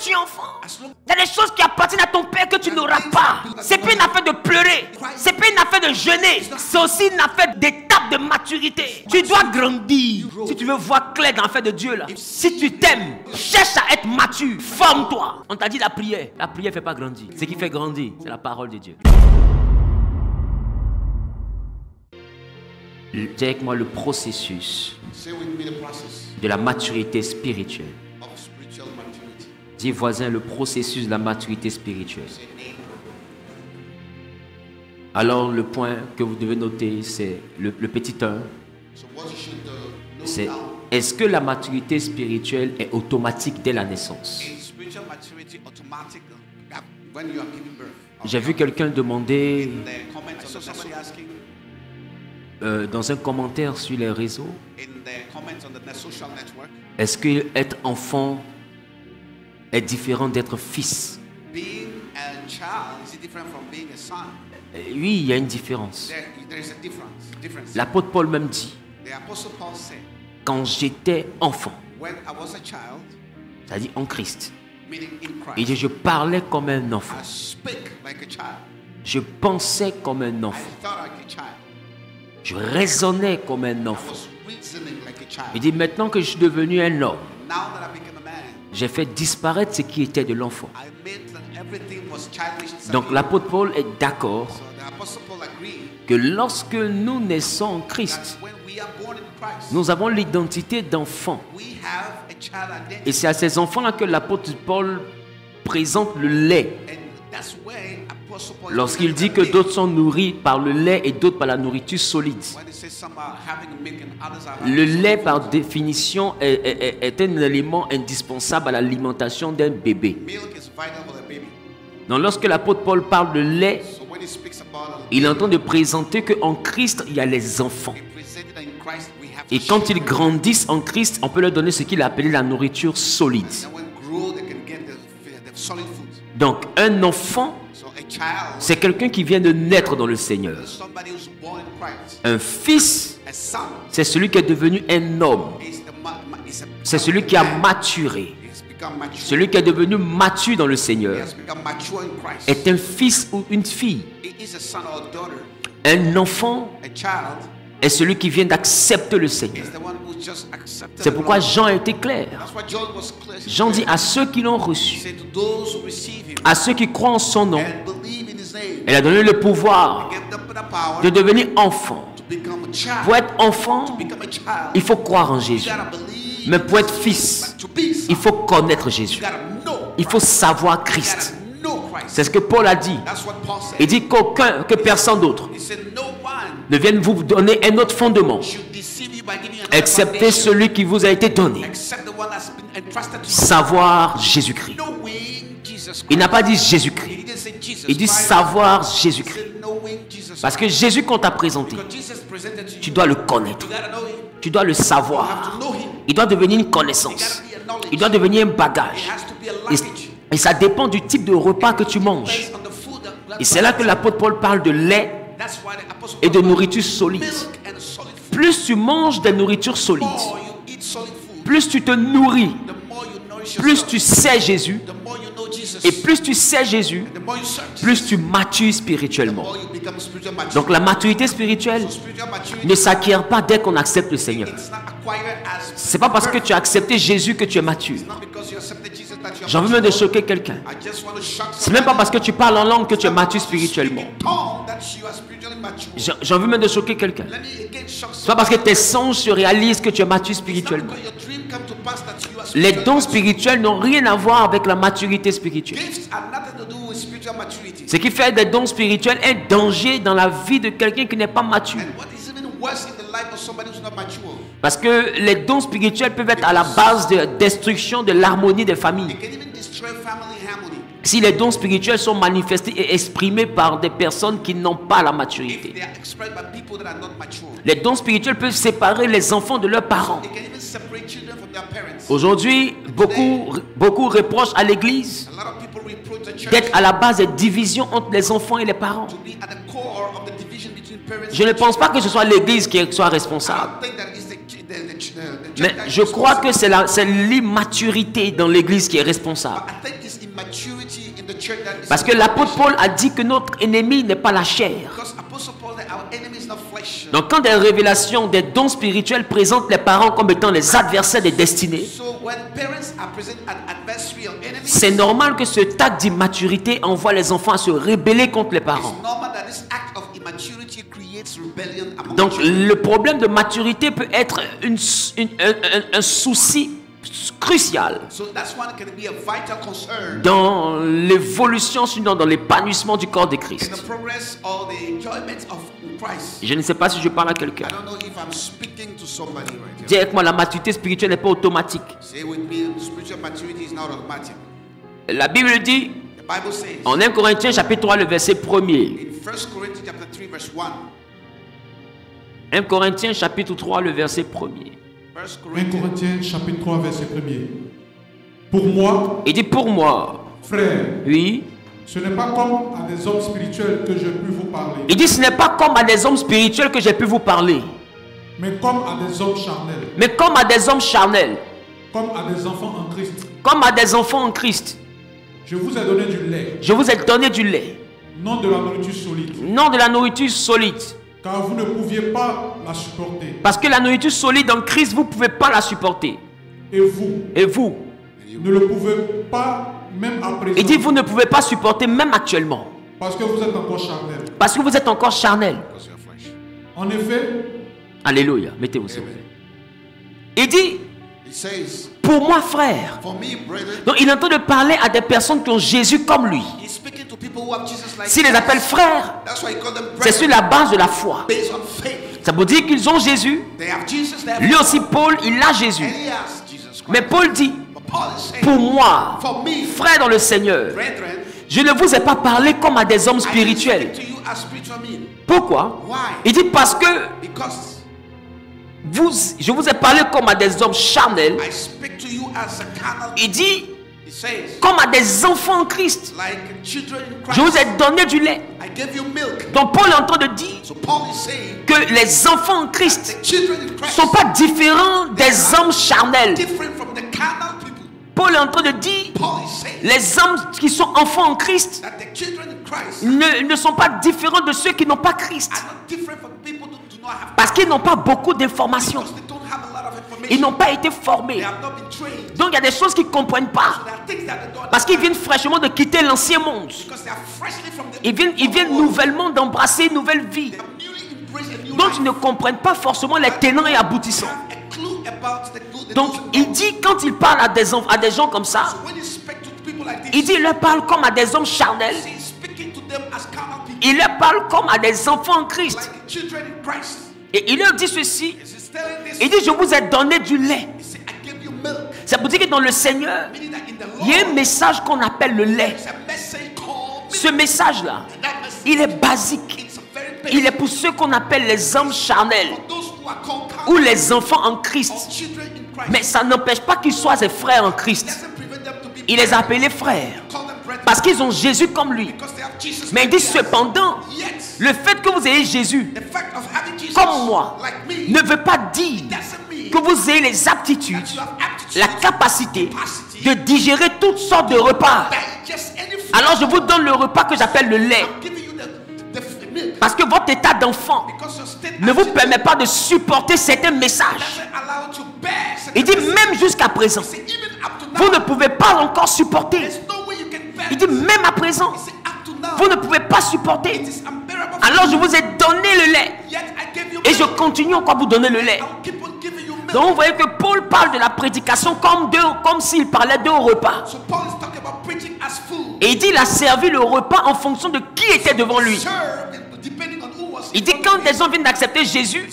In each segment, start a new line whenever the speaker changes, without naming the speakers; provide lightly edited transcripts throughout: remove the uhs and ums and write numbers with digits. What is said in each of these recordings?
tu es enfant, il y a des choses qui appartiennent à ton père que tu n'auras pas. C'est pas une affaire de pleurer. C'est pas une affaire de jeûner. C'est aussi une affaire d'étape de maturité. Tu dois grandir. Si tu veux voir clair dans l'affaire de Dieu là, si tu t'aimes, cherche à être mature. Forme-toi. On t'a dit la prière. La prière ne fait pas grandir. Ce qui fait grandir, c'est la parole de Dieu. Dis avec moi le processus de la maturité spirituelle. Dis voisin, le processus de la maturité spirituelle. Alors le point que vous devez noter, c'est le petit 1. C'est est-ce que la maturité spirituelle est automatique dès la naissance? J'ai vu quelqu'un demander dans un commentaire sur les réseaux, est-ce que être enfant est différent d'être fils? Oui, il y a une différence. L'apôtre Paul même dit, quand j'étais enfant, c'est-à-dire en Christ, il dit, je parlais comme un enfant. Je pensais comme un enfant. Je raisonnais comme un enfant. Il dit, maintenant que je suis devenu un homme, j'ai fait disparaître ce qui était de l'enfant. Donc l'apôtre Paul est d'accord que lorsque nous naissons en Christ, nous avons l'identité d'enfant. Et c'est à ces enfants-là que l'apôtre Paul présente le lait. Lorsqu'il dit que d'autres sont nourris par le lait et d'autres par la nourriture solide. Le lait, par définition, est un élément indispensable à l'alimentation d'un bébé. Donc lorsque l'apôtre Paul parle de lait, il est en train de présenter qu'en Christ, il y a les enfants. Et quand ils grandissent en Christ, on peut leur donner ce qu'il a appelé la nourriture solide. Donc un enfant, c'est quelqu'un qui vient de naître dans le Seigneur. Un fils, c'est celui qui est devenu un homme. C'est celui qui a maturé. Celui qui est devenu mature dans le Seigneur est un fils ou une fille. Un enfant est celui qui vient d'accepter le Seigneur. C'est pourquoi Jean a été clair. Jean dit à ceux qui l'ont reçu, à ceux qui croient en son nom, il a donné le pouvoir de devenir enfant. Pour être enfant, il faut croire en Jésus. Mais pour être fils, il faut connaître Jésus. Il faut savoir Christ. C'est ce que Paul a dit. Il dit qu'aucun, que personne d'autre ne vienne vous donner un autre fondement, excepté celui qui vous a été donné. Savoir Jésus-Christ. Il n'a pas dit Jésus-Christ. Il dit savoir Jésus-Christ. Parce que Jésus qu'on t'a présenté, tu dois le connaître. Tu dois le savoir. Il doit devenir une connaissance. Il doit devenir un bagage. Et ça dépend du type de repas que tu manges. Et c'est là que l'apôtre Paul parle de lait et de nourriture solide. Plus tu manges des nourritures solides, plus tu te nourris, plus tu sais Jésus. Et plus tu sais Jésus, plus tu matures spirituellement. Donc la maturité spirituelle ne s'acquiert pas dès qu'on accepte le Seigneur. C'est pas parce que tu as accepté Jésus que tu es mature. J'en veux même de choquer quelqu'un. C'est même pas parce que tu parles en langue que tu es mature spirituellement. J'en veux même de choquer quelqu'un. C'est pas parce que tes songes se réalisent que tu es mature spirituellement. Les dons spirituels n'ont rien à voir avec la maturité spirituelle. Ce qui fait des dons spirituels un danger dans la vie de quelqu'un qui n'est pas mature. Parce que les dons spirituels peuvent être à la base de la destruction de l'harmonie des familles. Si les dons spirituels sont manifestés et exprimés par des personnes qui n'ont pas la maturité. Les dons spirituels peuvent séparer les enfants de leurs parents. Aujourd'hui, beaucoup reprochent à l'Église d'être à la base des divisions entre les enfants et les parents. Je ne pense pas que ce soit l'Église qui soit responsable. Mais je crois que c'est l'immaturité dans l'église qui est responsable. Parce que l'apôtre Paul a dit que notre ennemi n'est pas la chair. Donc quand des révélations, des dons spirituels présentent les parents comme étant les adversaires des destinées, c'est normal que ce acte d'immaturité envoie les enfants à se rebeller contre les parents. Donc le problème de maturité peut être un souci crucial dans l'évolution, sinon dans l'épanouissement du corps de Christ. Je ne sais pas si je parle à quelqu'un. Dis avec moi, la maturité spirituelle n'est pas automatique. La Bible dit en 1 Corinthiens chapitre 3 le verset 1er. 1 Corinthiens chapitre 3 le verset 1er.
1 Corinthiens chapitre 3 verset 1er. Pour moi,
il dit pour moi,
frère,
oui,
ce n'est pas comme à des hommes spirituels que j'ai pu vous parler.
Il dit ce n'est pas comme à des hommes spirituels que j'ai pu vous parler.
Mais comme à des hommes charnels.
Mais comme à des hommes charnels.
Comme à des enfants en Christ.
Comme à des enfants en Christ.
Je vous ai donné du lait.
Je vous ai donné du lait.
Non de la nourriture solide.
Non de la nourriture solide.
Car vous ne pouviez pas la supporter.
Parce que la nourriture solide en Christ, vous ne pouvez pas la supporter.
Et vous
ne
le pouvez pas même à présent.
Il dit vous ne pouvez pas supporter même actuellement.
Parce que vous êtes encore charnel.
Parce que vous êtes encore charnel.
En effet.
Alléluia. Mettez-vous s'il vous plaît. Il dit pour moi frère. Donc il est en train de parler à des personnes qui ont Jésus comme lui. S'il les appelle frères, c'est sur la base de la foi. Ça veut dire qu'ils ont Jésus. Lui aussi Paul, il a Jésus. Mais Paul dit pour moi, frère dans le Seigneur, je ne vous ai pas parlé comme à des hommes spirituels. Pourquoi? Il dit parce que je vous ai parlé comme à des hommes charnels. Il dit comme à des enfants en Christ. Je vous ai donné du lait. Donc Paul est en train de dire que les enfants en Christ ne sont pas différents des hommes charnels. Paul est en train de dire les hommes qui sont enfants en Christ ne sont pas différents de ceux qui n'ont pas Christ. Parce qu'ils n'ont pas beaucoup d'informations. Ils n'ont pas été formés. Donc il y a des choses qu'ils ne comprennent pas. Parce qu'ils viennent fraîchement de quitter l'ancien monde. Ils viennent nouvellement d'embrasser une nouvelle vie. Donc ils ne comprennent pas forcément les tenants et aboutissants. Donc il dit quand il parle à des gens comme ça, il dit il leur parle comme à des hommes charnels. Il leur parle comme à des enfants en Christ. Et il leur dit ceci. Il dit je vous ai donné du lait. Ça veut dire que dans le Seigneur, il y a un message qu'on appelle le lait. Ce message-là, il est basique. Il est pour ceux qu'on appelle les hommes charnels ou les enfants en Christ. Mais ça n'empêche pas qu'ils soient des frères en Christ. Il les a appelés frères parce qu'ils ont Jésus comme lui. Mais il dit cependant, le fait que vous ayez Jésus comme moi ne veut pas dire que vous ayez les aptitudes, la capacité de digérer toutes sortes de repas. Alors je vous donne le repas que j'appelle le lait. Parce que votre état d'enfant ne vous permet pas de supporter certains messages. Il dit même jusqu'à présent, vous ne pouvez pas encore supporter. Il dit même à présent, vous ne pouvez pas supporter. Alors je vous ai donné le lait. Et je continue encore à vous donner le lait. Donc vous voyez que Paul parle de la prédication comme s'il parlait d'un repas. Et il dit il a servi le repas en fonction de qui était devant lui. Il dit quand des gens viennent d'accepter Jésus,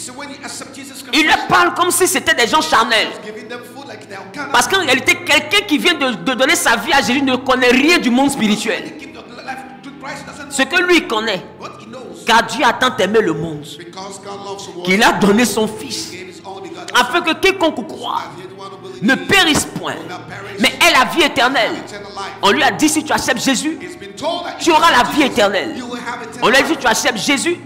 il leur parle comme si c'était des gens charnels. Parce qu'en réalité, quelqu'un qui vient de donner sa vie à Jésus ne connaît rien du monde spirituel. Ce que lui connaît, car Dieu a tant aimé le monde qu'il a donné son fils, afin que quiconque croit ne périsse point, mais aient la vie éternelle. On lui a dit, si tu acceptes Jésus, tu auras la vie éternelle. On lui a dit, si tu acceptes Jésus,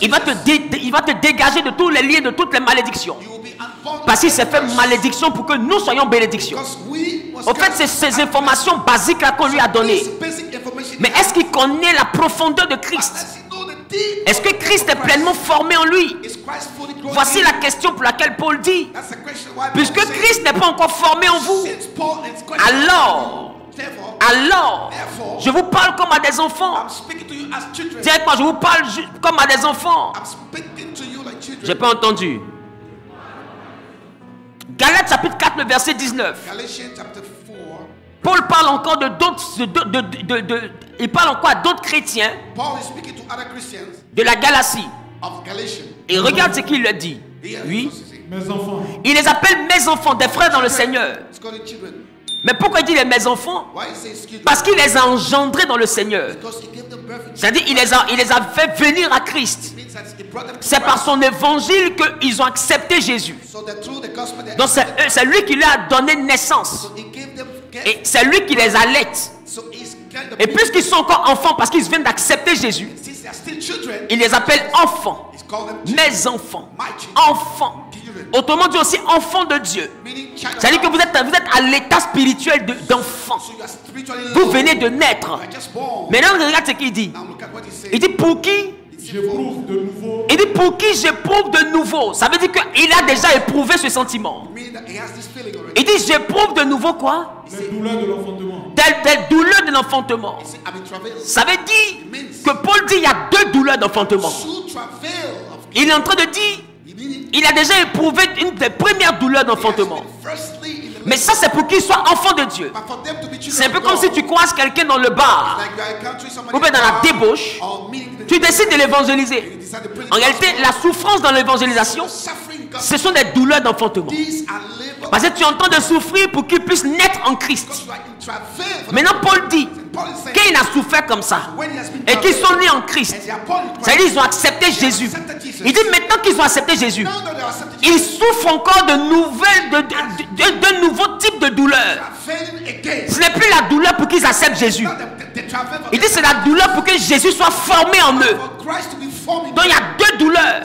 il va te dégager de tous les liens, de toutes les malédictions. Parce qu'il s'est fait malédiction pour que nous soyons bénédictions. En fait, c'est ces informations basiques là qu'on lui a données. Mais est-ce qu'il connaît la profondeur de Christ? Est-ce que Christ est pleinement formé en lui? Voici la question pour laquelle Paul dit, puisque Christ n'est pas encore formé en vous, alors, je vous parle comme à des enfants. Dites-moi, je vous parle comme à des enfants. J'ai pas entendu. Galates chapitre 4, le verset 19. Paul parle encore de d'autres, il parle encore à d'autres chrétiens de la Galatie. Et regarde ce qu'il leur dit. Oui.
Mes enfants.
Il les appelle mes enfants, des frères dans le Seigneur. Mais pourquoi il dit les mes enfants? Parce qu'il les a engendrés dans le Seigneur. C'est-à-dire il les a fait venir à Christ. C'est par son évangile qu'ils ont accepté Jésus. Donc c'est lui qui leur a donné naissance. Et c'est lui qui les allaite. Et puisqu'ils sont encore enfants, parce qu'ils viennent d'accepter Jésus, il les appelle enfants. Mes enfants. Enfants. Autrement dit aussi enfants de Dieu. C'est-à-dire que vous êtes à l'état spirituel d'enfant. Vous venez de naître. Maintenant, regarde ce qu'il dit. Il dit pour qui?
J'éprouve de nouveau.
Il dit pour qui j'éprouve de nouveau. Ça veut dire qu'il a déjà éprouvé ce sentiment. Il dit j'éprouve de nouveau quoi?
Les douleurs de l'enfantement.
Des douleurs de l'enfantement. Ça veut dire que Paul dit il y a deux douleurs d'enfantement. Il est en train de dire il a déjà éprouvé une des premières douleurs d'enfantement. Mais ça c'est pour qu'il soit enfant de Dieu. C'est un peu comme si tu croises quelqu'un dans le bar ou bien dans la débauche. Tu décides de l'évangéliser. En réalité, la souffrance dans l'évangélisation, ce sont des douleurs d'enfantement. Parce que tu es en train de souffrir pour qu'il puisse naître en Christ. Maintenant, Paul dit qu'il a souffert comme ça et qu'ils sont nés en Christ. C'est-à-dire qu'ils ont accepté Jésus. Il dit maintenant qu'ils ont accepté Jésus, ils souffrent encore de nouveaux types de douleurs. Ce n'est plus la douleur pour qu'ils acceptent Jésus. Il dit c'est la douleur pour que Jésus soit formé en eux. Donc il y a deux douleurs.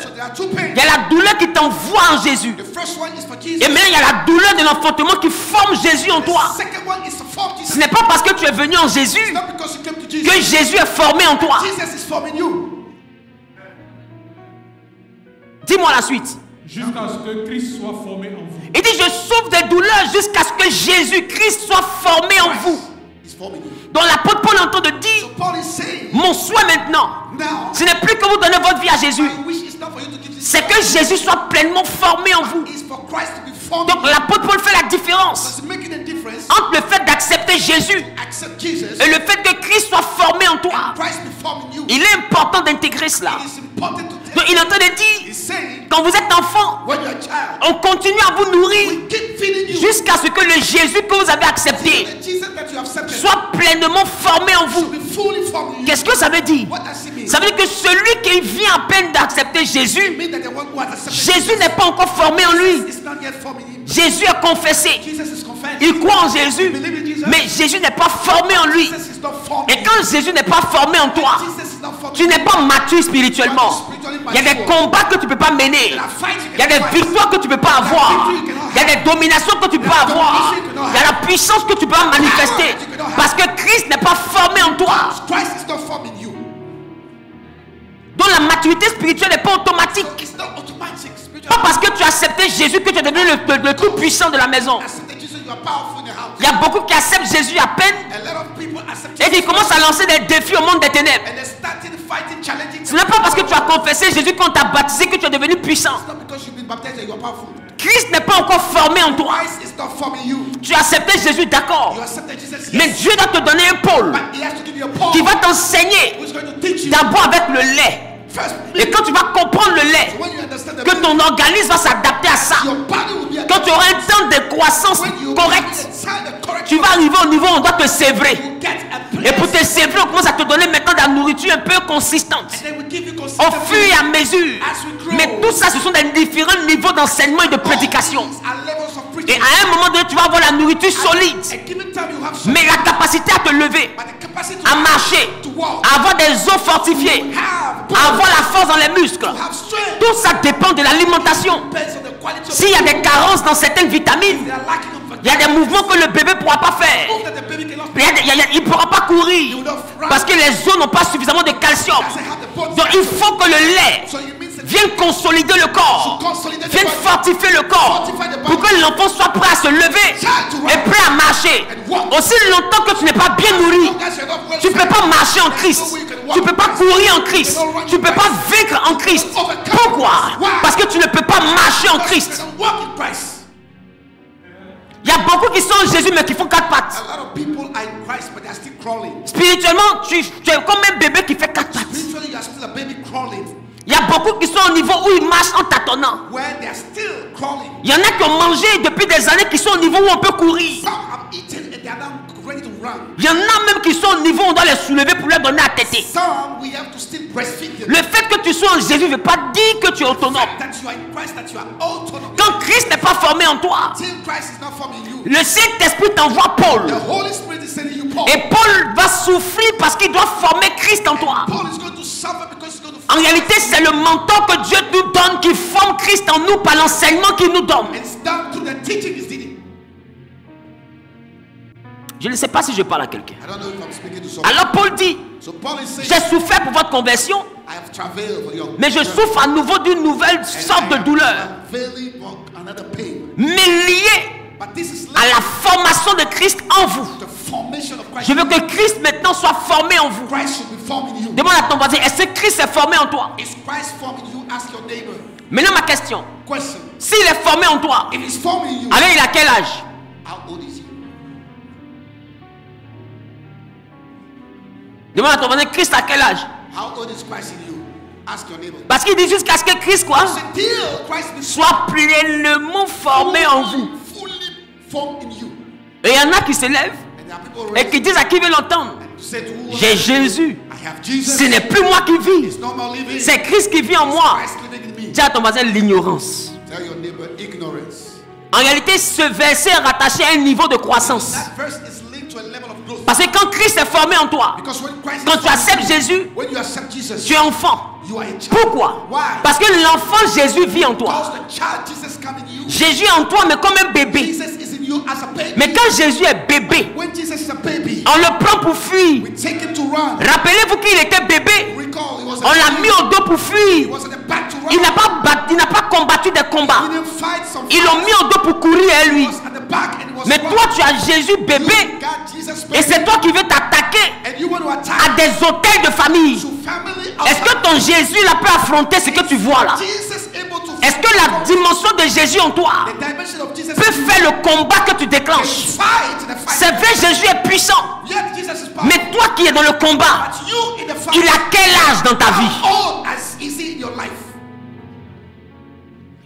Il y a la douleur qui t'envoie en Jésus. Et maintenant il y a la douleur de l'enfantement qui forme Jésus en toi. Ce n'est pas parce que tu es venu en Jésus que Jésus est formé en toi. Dis-moi la suite.
Jusqu'à ce que Christ soit formé en vous.
Il dit je souffre des douleurs jusqu'à ce que Jésus-Christ soit formé en vous. Donc l'apôtre Paul est en train de dire mon souhait maintenant, ce n'est plus que vous donnez votre vie à Jésus, c'est que Jésus soit pleinement formé en vous. Donc l'apôtre Paul fait la différence entre le fait d'accepter Jésus et le fait que Christ soit formé en toi. Il est important d'intégrer cela. Donc il est en train de dire, quand vous êtes enfant, on continue à vous nourrir jusqu'à ce que le Jésus que vous avez accepté soit pleinement formé en vous. Qu'est-ce que ça veut dire? Ça veut dire que celui qui vient à peine d'accepter Jésus, Jésus n'est pas encore formé en lui. Jésus est confessé. Il croit en Jésus, mais Jésus n'est pas formé en lui. Et quand Jésus n'est pas formé en toi, tu n'es pas mature spirituellement. Il y a des combats que tu ne peux pas mener. Il y a des victoires que tu ne peux pas avoir. Il y a des dominations que tu ne peux pas avoir. Il y a la puissance que tu peux pas manifester. Parce que Christ n'est pas formé en toi. Donc la maturité spirituelle n'est pas automatique. Pas parce que tu as accepté Jésus que tu es devenu le tout puissant de la maison. Il y a beaucoup qui acceptent Jésus à peine et qui commencent à lancer des défis au monde des ténèbres. Ce n'est pas parce que tu as confessé Jésus qu'on t'a baptisé que tu es devenu puissant. Christ n'est pas encore formé en toi. Tu as accepté Jésus, d'accord. Mais Dieu doit te donner un pôle qui va t'enseigner d'abord avec le lait. Et quand tu vas comprendre le lait, que ton organisme va s'adapter à ça, quand tu auras un temps de croissance correct, tu vas arriver au niveau où on doit te sévrer. Et pour te servir, on commence à te donner maintenant de la nourriture un peu consistante. Au fur et à mesure. Mais tout ça, ce sont des différents niveaux d'enseignement et de prédication. Et à un moment donné, tu vas avoir la nourriture solide. Mais la capacité à te lever, à marcher, à avoir des os fortifiés, à avoir la force dans les muscles. Tout ça dépend de l'alimentation. S'il y a des carences dans certaines vitamines, il y a des mouvements que le bébé ne pourra pas faire. Il ne pourra pas courir parce que les os n'ont pas suffisamment de calcium. Donc il faut que le lait vienne consolider le corps, vienne fortifier le corps pour que l'enfant soit prêt à se lever et prêt à marcher. Aussi longtemps que tu n'es pas bien nourri, tu ne peux pas marcher en Christ, tu ne peux pas courir en Christ, tu ne peux pas vaincre en Christ. Pourquoi? Parce que tu ne peux pas marcher en Christ. Il y a beaucoup qui sont en Jésus mais qui font 4 pattes. Spirituellement, tu es comme un bébé qui fait 4 pattes. Il y a beaucoup qui sont au niveau où ils marchent en tâtonnant. Il y en a qui ont mangé depuis des années qui sont au niveau où on peut courir. Il y en a même qui sont au niveau où on doit les soulever pour leur donner à téter. Le fait que tu sois en Jésus ne veut pas dire que tu es autonome. Quand Christ n'est pas formé en toi, le Saint-Esprit t'envoie Paul. Et Paul va souffrir parce qu'il doit former Christ en toi. En réalité, c'est le mentor que Dieu nous donne qui forme Christ en nous par l'enseignement qu'il nous donne. Je ne sais pas si je parle à quelqu'un. Alors Paul dit, j'ai souffert pour votre conversion, mais je souffre à nouveau d'une nouvelle sorte de douleur. Mais liée à la formation de Christ en vous. Je veux que Christ maintenant soit formé en vous. Demande à ton voisin, est-ce que Christ est formé en toi? Maintenant ma question, s'il est formé en toi, alors il a quel âge? Demande à ton voisin, Christ a quel âge? Parce qu'il dit jusqu'à ce que Christ quoi? Soit pleinement formé en vous. Et il y en a qui se lèvent et qui disent à qui veut l'entendre, j'ai Jésus. Ce n'est plus moi qui vis, c'est Christ qui vit en moi. Dis à ton voisin l'ignorance. En réalité, ce verset est rattaché à un niveau de croissance. Parce que quand Christ est formé en toi, quand tu acceptes Jésus, tu es enfant. Pourquoi? Parce que l'enfant Jésus vit en toi. Jésus est en toi mais comme un bébé. Mais quand Jésus est bébé, on le prend pour fuir. Rappelez-vous qu'il était bébé. On l'a mis au dos pour fuir. Il n'a pas combattu des combats. Ils l'ont mis au dos pour courir à lui. Mais toi tu as Jésus bébé. Et c'est toi qui veux t'attaquer à des hôtels de famille. Est-ce que ton Jésus là peut affronter ce que tu vois là? Est-ce que la dimension de Jésus en toi peut faire le combat que tu déclenches? C'est vrai, Jésus est puissant. Mais toi qui es dans le combat, il a quel âge dans ta vie?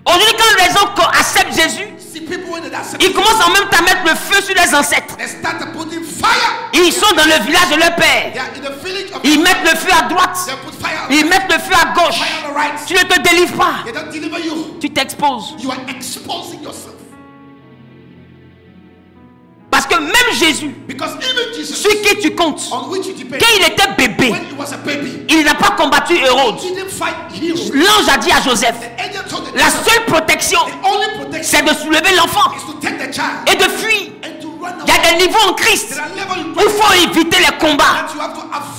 Aujourd'hui, quand les gens acceptent Jésus, ils commencent en même temps à mettre le feu sur les ancêtres. Ils sont dans le village de leur père. Ils mettent le feu à droite. Ils mettent le feu à gauche. Tu ne te délivres pas. Tu t'exposes. Parce que même Jésus, sur qui tu comptes, quand il était bébé, il n'a pas combattu Hérode. L'ange a dit à Joseph, la seule protection, c'est de soulever l'enfant et de fuir. Il y a des niveaux en Christ où il faut éviter les combats.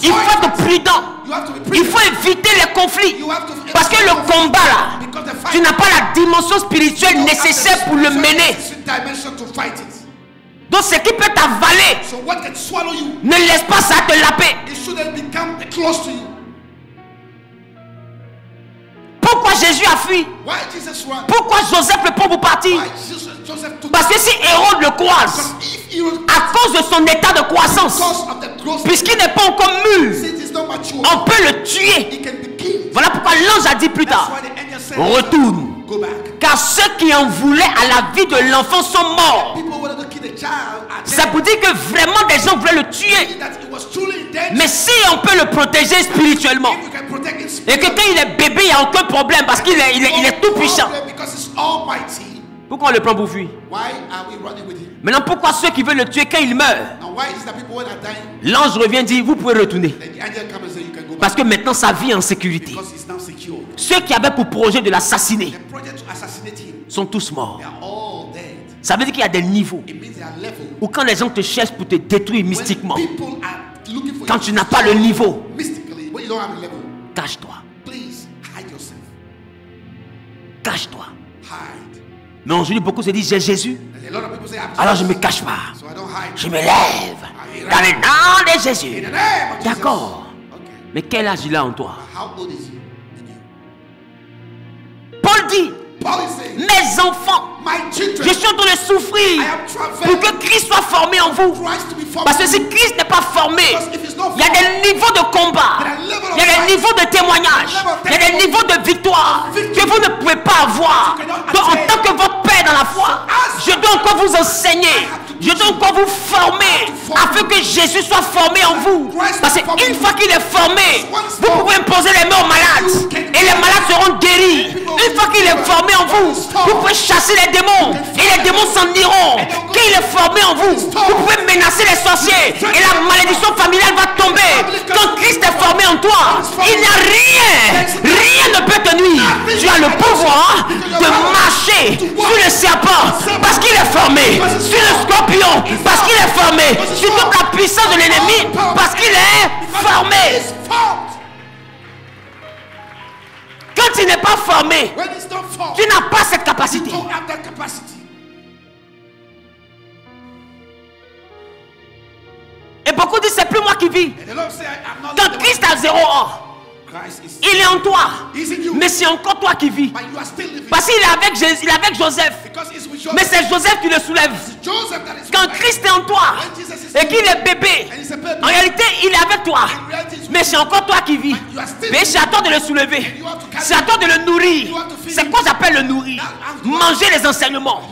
Il faut être prudent. Il faut éviter les conflits. Parce que le combat là, tu n'as pas la dimension spirituelle nécessaire pour le mener. Donc ce qui peut t'avaler, ne laisse pas ça te laper. Pourquoi Jésus a fui? Pourquoi Joseph le prend pour partir? Parce que si Hérode le croise, à cause de son état de croissance, puisqu'il n'est pas encore mûr, on peut le tuer. Voilà pourquoi l'ange a dit plus tard, retourne. Car ceux qui en voulaient à la vie de l'enfant sont morts. Ça vous dit que vraiment des gens voulaient le tuer. Mais si on peut le protéger spirituellement, et que quand il est bébé, il n'y a aucun problème parce qu'il est tout puissant. Pourquoi on le prend pour fuir? Maintenant, pourquoi ceux qui veulent le tuer quand il meurt? L'ange revient et dit, vous pouvez retourner. Parce que maintenant sa vie est en sécurité. Ceux qui avaient pour projet de l'assassiner sont tous morts. Ça veut dire qu'il y a des niveaux où quand les gens te cherchent pour te détruire mystiquement, quand tu n'as pas le niveau, cache-toi. Cache-toi. Mais aujourd'hui, beaucoup se disent, j'ai Jésus, alors je ne me cache pas. Je me lève dans le nom de Jésus. D'accord. Mais quel âge il a en toi? Paul dit, mes enfants, je suis en train de souffrir pour que Christ soit formé en vous. Parce que si Christ n'est pas formé, il y a des niveaux de combat, il y a des niveaux de témoignage, il y a des niveaux de victoire que vous ne pouvez pas avoir. Donc en tant que votre Père dans la foi, je dois encore vous enseigner, je dois encore vous former afin que Jésus soit formé en vous. Parce qu'une fois qu'il est formé, vous pouvez imposer les mains aux malades et les malades seront guéris. Une fois qu'il est formé en vous, vous pouvez chasser les démons et les démons s'en iront. Quand il est formé en vous, vous pouvez menacer les sorciers et la malédiction familiale va tomber. Quand Christ est formé en toi, il n'y a rien ne peut te nuire. Tu as le pouvoir de marcher sur le serpent parce qu'il est formé, sur le scorpion parce qu'il est formé, sur toute la puissance de l'ennemi parce qu'il est formé. Quand tu n'es pas formé, tu n'as pas cette capacité. Et beaucoup disent, c'est plus moi qui vis. Quand Christ a 0 ans, il est en toi. Mais c'est encore toi qui vis. Parce qu'il est avec Joseph. Mais c'est Joseph qui le soulève. Quand Christ est en toi et qu'il est bébé, en réalité il est avec toi. Mais c'est encore toi qui vis. Mais c'est à toi de le soulever. C'est à toi de le nourrir. C'est quoi j'appelle le nourrir? Manger les enseignements,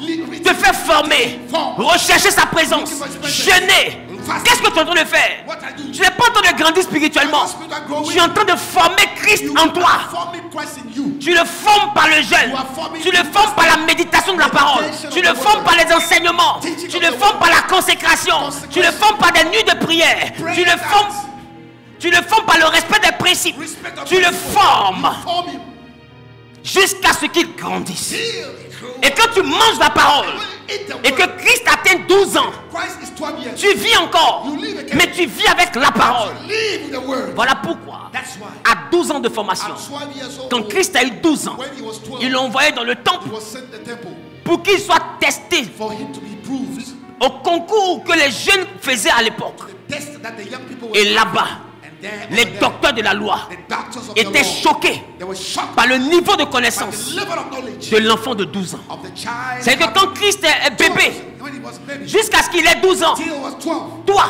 te faire former, rechercher sa présence, jeûner. Qu'est-ce que tu es en train de faire? Tu n'es pas en train de grandir spirituellement. Tu es en train de former Christ en toi. Tu le formes par le jeûne. Tu le formes par la méditation de la parole. Tu le formes par les enseignements. Tu le formes par la consécration. Tu le formes par des nuits de prière. Tu le formes par le respect des principes. Tu le formes jusqu'à ce qu'il grandisse. Et quand tu manges la parole et que Christ atteint 12 ans, tu vis encore, mais tu vis avec la parole. Voilà pourquoi, à 12 ans de formation, quand Christ a eu 12 ans, ils l'ont envoyé dans le temple pour qu'il soit testé au concours que les jeunes faisaient à l'époque. Et là-bas, les docteurs de la loi étaient choqués par le niveau de connaissance de l'enfant de 12 ans. C'est que quand Christ est bébé, jusqu'à ce qu'il ait 12 ans, toi,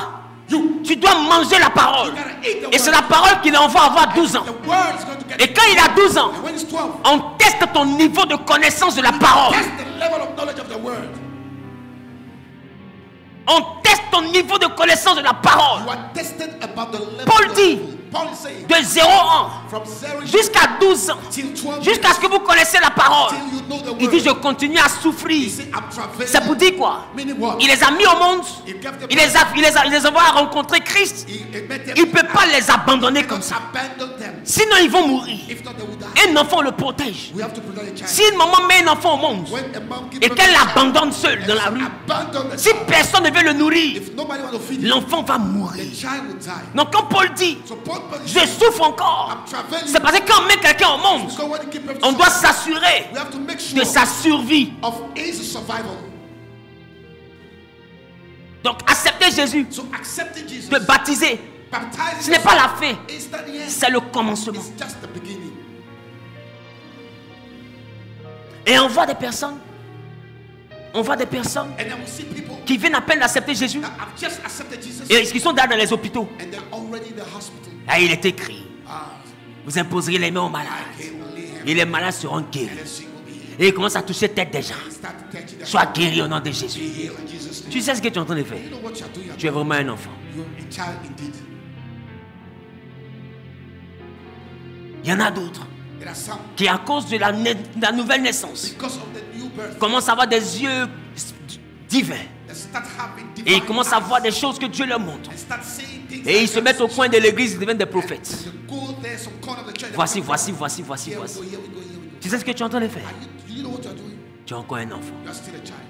tu dois manger la parole. Et c'est la parole qu'il envoie avoir 12 ans. Et quand il a 12 ans, on teste ton niveau de connaissance de la parole. On teste ton niveau de connaissance de la parole. Paul dit, de 0 ans jusqu'à 12 ans, jusqu'à ce que vous connaissez la parole, il dit, je continue à souffrir. Ça vous dit quoi? Il les a mis au monde, il les envoie à rencontrer Christ. Il ne peut pas les abandonner comme ça, sinon ils vont mourir. Un enfant le protège. Si une maman met un enfant au monde et qu'elle l'abandonne seule dans la rue, si personne ne veut le nourrir, l'enfant va mourir. Donc quand Paul dit, je souffre encore, c'est parce que quand on met quelqu'un au monde, on doit s'assurer de sa survie. Donc accepter Jésus, te baptiser, ce n'est pas la fin, c'est le commencement. Et on voit des personnes qui viennent à peine d'accepter Jésus et qui sont dans les hôpitaux. Là, il est écrit, vous imposerez les mains aux malades et les malades seront guéris. Et il commence à toucher la tête des gens. Sois guéri au nom de Jésus. Tu sais ce que tu es en train de faire.
You know what you're doing.
Tu es vraiment un enfant.
You're a child indeed.
Il y en a d'autres
There are some,
qui, à cause de la nouvelle naissance,
because of the new birth,
commencent à avoir des yeux divins.
they start having
Et ils
divine
commencent à voir
eyes
des choses que Dieu leur montre.
and start seeing things
Et ils
like
se mettent au coin de l'église, ils deviennent des prophètes.
You go there, some corner of the church,
Voici.
Here we go, here we go.
Tu sais ce que tu es en train de faire?
Do you know what you're doing?
Tu es encore un enfant.
You're still a child.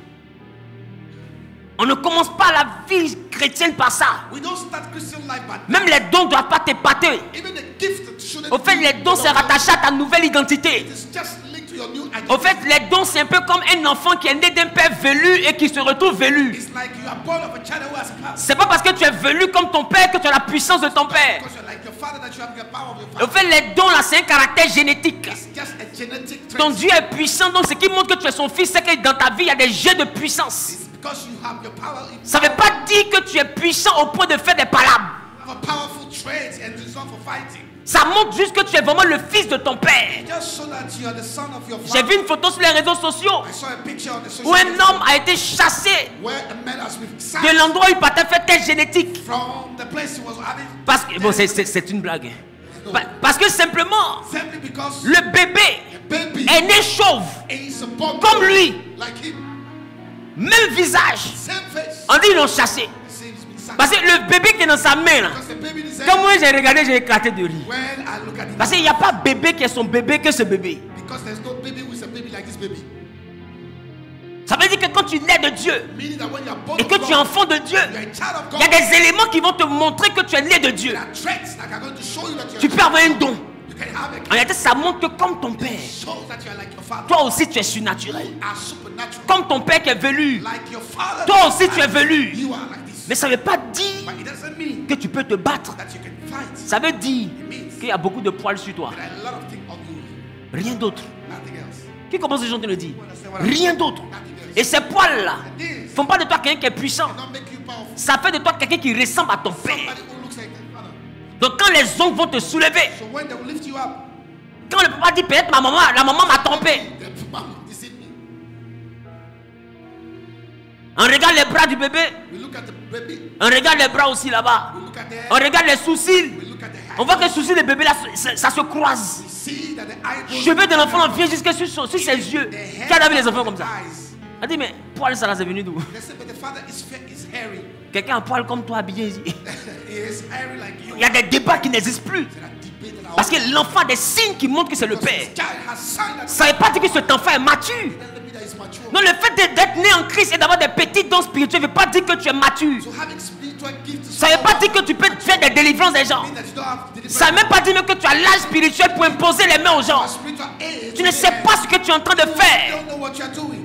On ne commence pas la vie chrétienne par ça.
We don't start Christian life by that.
Même les dons ne doivent pas t'épater.
Even the gift shouldn't
Au fait,
be
les dons c'est rattaché à ta nouvelle identité.
It is just linked to your new identity.
Au fait, les dons c'est un peu comme un enfant qui est né d'un père velu et qui se retrouve velu.
It's like you are born of a child who has come.
C'est pas parce que tu es velu comme ton père que tu as la puissance de ton père.
Because you're like your father that you have the power of your
Au
father.
fait, les dons là c'est un caractère génétique.
It's just a genetic trait.
Ton Dieu est puissant, donc ce qui montre que tu es son fils, c'est que dans ta vie il y a des jets de puissance.
It's because you have your power.
Ça ne veut pas dire que tu es puissant au point de faire des palabres.
You have a powerful trait and it's not for fighting.
Ça montre juste que tu es vraiment le fils de ton père.
Just so that you are the son of your
J'ai
father.
vu une photo sur les réseaux sociaux
I saw a picture on the social
où un
media
homme a été chassé
where a man has been
de
sacked
l'endroit où il partait faire test génétique.
from the place he was having.
Parce que, bon, c'est une blague. Parce que simplement,
Simply because
le bébé
a baby
est né chauve,
is born
comme lui,
like him.
même visage.
Same face.
On dit ils l'ont chassé.
Same been sacked.
Parce que le bébé qui est dans sa main là,
Because the baby is
comme moi j'ai regardé, j'ai éclaté de rire.
when I look at it.
Parce qu'il n'y a pas bébé qui est son bébé que ce bébé.
Because there's no baby who is a baby like this baby.
Ça veut dire que quand tu nais de Dieu
Meaning that when you are born
et
of
que tu es
God,
enfant de Dieu,
you are a child of
il y a
God.
des éléments qui vont te montrer que tu es né de Dieu.
There are traits that are going to show you that you
Tu
are
peux avoir un don.
You can have
En réalité, ça montre que comme ton père,
shows that you are like your father.
toi aussi tu es surnaturel.
You are supernatural.
Comme ton père qui est velu,
Like your father.
toi aussi tu es velu.
You are like this.
Mais ça ne veut pas dire
But it doesn't mean
que tu peux te battre.
that you can fight.
Ça veut dire qu'il y a beaucoup de poils sur toi.
There are a lot of things on you.
Rien d'autre.
Nothing else.
Qui commence les gens de le dire? Rien d'autre. Et ces poils-là ne font pas de toi quelqu'un qui est puissant.
Not make you powerful.
Ça fait de toi quelqu'un qui ressemble à ton père.
Somebody who looks like your father.
Donc quand les ongles vont te soulever,
So when they will lift you up,
quand le papa dit peut-être la maman m'a trompé,
the mom deceived me.
on regarde les bras du bébé,
We look at the baby.
on regarde les bras aussi là-bas,
We look at the
on
head.
regarde les sourcils,
We look at the
on
hand.
voit que les sourcils du bébé là, ça se croise.
We see that the eyebrows.
Cheveux de l'enfant vient jusqu'à sur ses yeux.
The
Qui a
head
vu les
of
enfants
the
comme ça?
eyes.
On dit mais poil ça là c'est venu d'où?
They say, but the father is hairy.
Quelqu'un en poil comme toi habillé ici.
He is hairy like you.
Il y a des débats qui n'existent plus.
There are debates that are
Parce que l'enfant a des signes qui montrent que c'est le
because
père.
this child has signed that
Ça ne veut pas dire que cet enfant est mature.
doesn't mean that he's mature.
Non, le fait d'être né en Christ et d'avoir des petits dons spirituels ne veut pas dire que tu es mature.
So having spiritual gifts
Ça ne veut pas dire que tu peux faire des délivrances des gens.
mean that you don't have deliverance.
Ça ne veut même pas dire même que tu as l'âge spirituel pour imposer les mains aux gens.
Spiritual age.
Tu ne sais pas ce que tu es en train de
You
faire.
don't know what you're doing.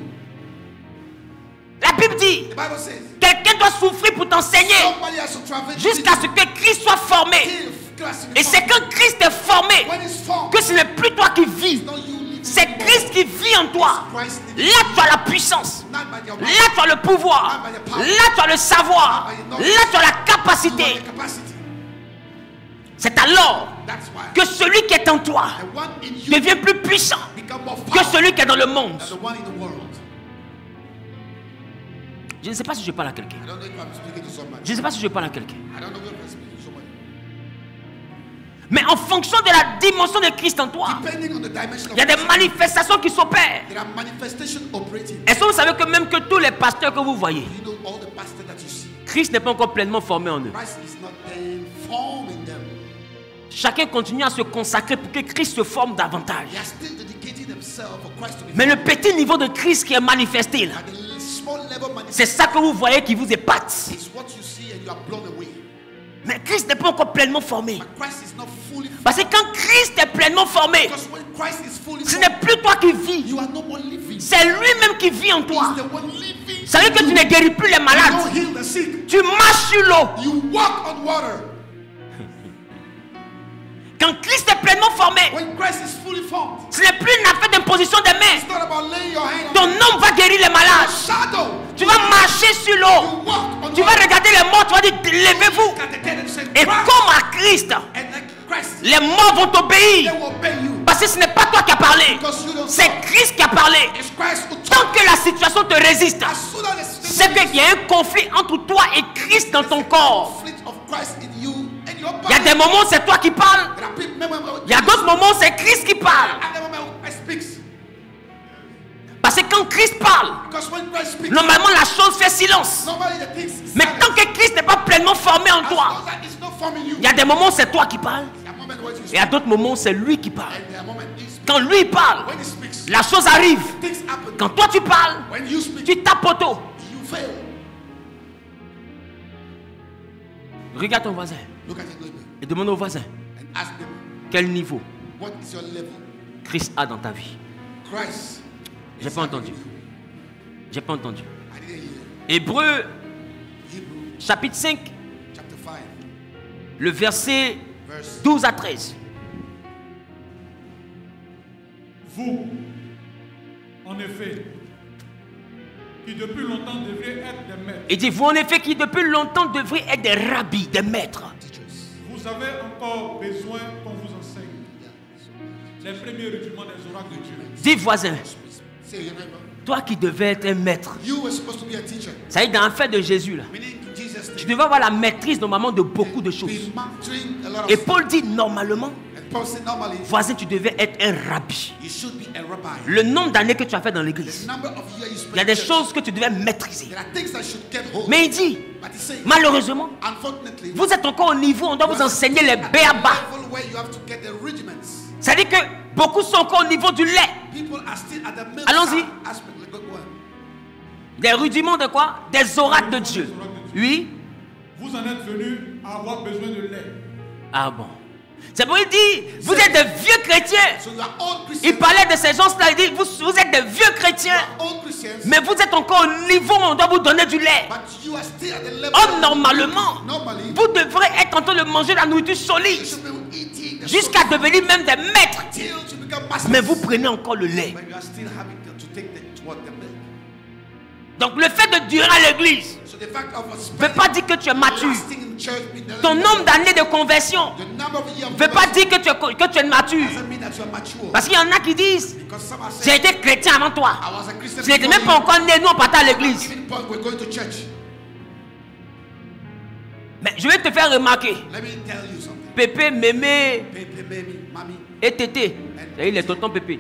La Bible dit,
The Bible says
quelqu'un doit souffrir pour t'enseigner
somebody has to travel
jusqu'à ce que Christ soit formé. Et c'est quand Christ est formé
when it's formed,
que ce n'est plus toi qui vis.
not you living
C'est
anymore.
Christ qui vit en toi. Là, tu as la puissance.
Not by your
Là,
mind,
tu as le pouvoir. Là, tu as le savoir. Là, tu as la
you have
capacité.
the capacity.
C'est alors
That's why
que celui qui est en toi
the one in you
devient plus puissant
become more
que
powerful
celui qui est dans le monde.
than the one in the world.
Je ne sais pas si je parle à quelqu'un.
I don't know if I'm speaking to somebody.
Je ne sais pas si je parle à quelqu'un.
I don't know if I'm speaking to somebody.
Mais en fonction de la dimension de Christ en toi,
Depending on the dimension of
il y a des manifestations qui s'opèrent.
there are manifestations operating.
Est-ce que vous savez que même que tous les pasteurs que vous voyez,
You know all the pastors that you see.
Christ n'est pas encore pleinement formé en eux.
Christ is not then forming them.
Chacun continue à se consacrer pour que Christ se forme davantage.
They are still dedicating themselves for Christ to be
Mais le petit niveau de Christ qui est manifesté là,
at the small level
c'est ça que vous voyez qui vous épate.
is what you see and you are blown away.
Mais Christ n'est pas encore pleinement formé.
But Christ is not fully formed.
Parce que quand Christ est pleinement formé,
Because when Christ is fully
ce
formed,
n'est plus toi qui vis,
you are no more living.
c'est lui-même qui vit en toi.
He's the one living.
Ça veut dire que tu ne guéris plus les
You
malades.
don't heal the sick.
Tu marches sur l'eau.
You walk on water.
Quand Christ est pleinement formé,
When Christ is fully formed,
ce n'est plus une affaire d'imposition des mains.
it's not about laying your hand on
Ton homme va guérir les malades.
shadow.
Tu vas marcher sur l'eau.
You walk on
Tu vas
water.
regarder les morts. Tu vas dire, levez-vous.
Look at the dead and say,
Et
Christ.
comme à Christ,
And like Christ,
les morts vont
they
t'obéir.
will obey you.
Parce Parce que ce n'est pas toi qui as parlé.
Because you don't
C'est
talk.
Christ qui a parlé.
It's Christ who
Tant
talks.
que la situation te résiste,
As soon as the
c'est qu'il y a un conflit entre toi et Christ dans ton corps.
conflict of Christ in you and your
Il y a
body.
des moments où c'est toi qui parles.
There are people, remember,
Il y a d'autres moments où c'est Christ qui parle.
at the moment I speaks.
Parce que quand Christ parle,
Because when Christ speaks,
normalement la chose fait silence.
normally the things is
Mais
silent.
tant que Christ n'est pas pleinement formé en
As
toi,
long as it's not forming you,
il y a des moments où c'est toi qui parles.
there are moments when you
Et
speak,
à d'autres moments où c'est lui qui parle.
and there are moments he speaks.
Quand lui parle,
When he speaks,
la chose arrive.
things happen.
Quand toi tu parles,
When you speak,
tu tapes auto.
you fail.
Regarde ton voisin
Look at your neighbor
et demande au voisin
and ask them,
quel niveau
what is your level?
Christ a dans ta vie.
Christ.
J'ai
is
pas
having
entendu.
you.
J'ai pas entendu.
I didn't hear.
Hébreux
Hebrew
chapitre 5,
chapter 5,
le verset
verse
12 à 13.
Vous, en effet, qui depuis longtemps devriez être des maîtres,
Il dit, vous en effet qui depuis longtemps devriez être des rabbis, des maîtres.
teachers.
vous avez encore besoin qu'on vous enseigne les premiers rudiments des oracles de Dieu.
Dis voisin,
Say your neighbor.
toi qui devais être un maître,
You were supposed to be a teacher.
ça y est, dans l'affaire de Jésus, là,
Meaning Jesus
tu devais avoir la maîtrise normalement de beaucoup de choses.
be mastering a lot of
Et
stuff.
Paul dit normalement,
And Paul said normally
voisin, tu devais être un rabbi.
you should be a rabbi.
Le nombre d'années que tu as fait dans
The
l'église,
number of years you spent
il y a des
in church,
choses que tu devais maîtriser.
there are things that should get hold.
Mais il dit,
But he said,
malheureusement,
unfortunately,
vous êtes encore au niveau où on doit vous enseigner les béabas.
level where you have to get the rudiments.
C'est-à-dire que beaucoup sont encore au niveau du lait.
People are still at the middle
Allons-y.
aspect. Like, go on.
Des rudiments de quoi? Des oracles de Dieu. Oui?
Vous en êtes venus à avoir besoin de lait.
Ah bon. C'est pour il dit, vous êtes des vieux chrétiens.
So you are all Christians.
Il parlait de ces gens-là, il dit, vous êtes des vieux chrétiens.
You are all Christians.
Mais vous êtes encore au niveau où on doit vous donner du lait.
But you are still at the level.
Oh, normalement,
Normally,
vous devrez être en train de manger la nourriture
you
solide
should be eating the
jusqu'à
solid
devenir même des maîtres.
till you become masters.
Mais vous prenez encore le lait.
But you are still having to take the milk.
Donc le fait de durer à l'église
So the fact of us
ne veut pas dire que tu es mature.
lasting in church means that
Ton nombre d'années de conversion
the number of years
ne veut pas dire que tu es mature.
doesn't mean that you are mature.
Parce qu'il y en a qui disent,
Because some are
j'ai
saying,
été chrétien avant toi.
I was a Christian
Tu n'étais
before
même pas
you.
encore né, nous on partait à l'église.
Even Paul, we're going to church.
Mais je vais te faire remarquer,
Let me tell you something.
Pépé, Mémé
Baby, baby, mommy.
et Tété, c'est-à-dire les tontons Pépé.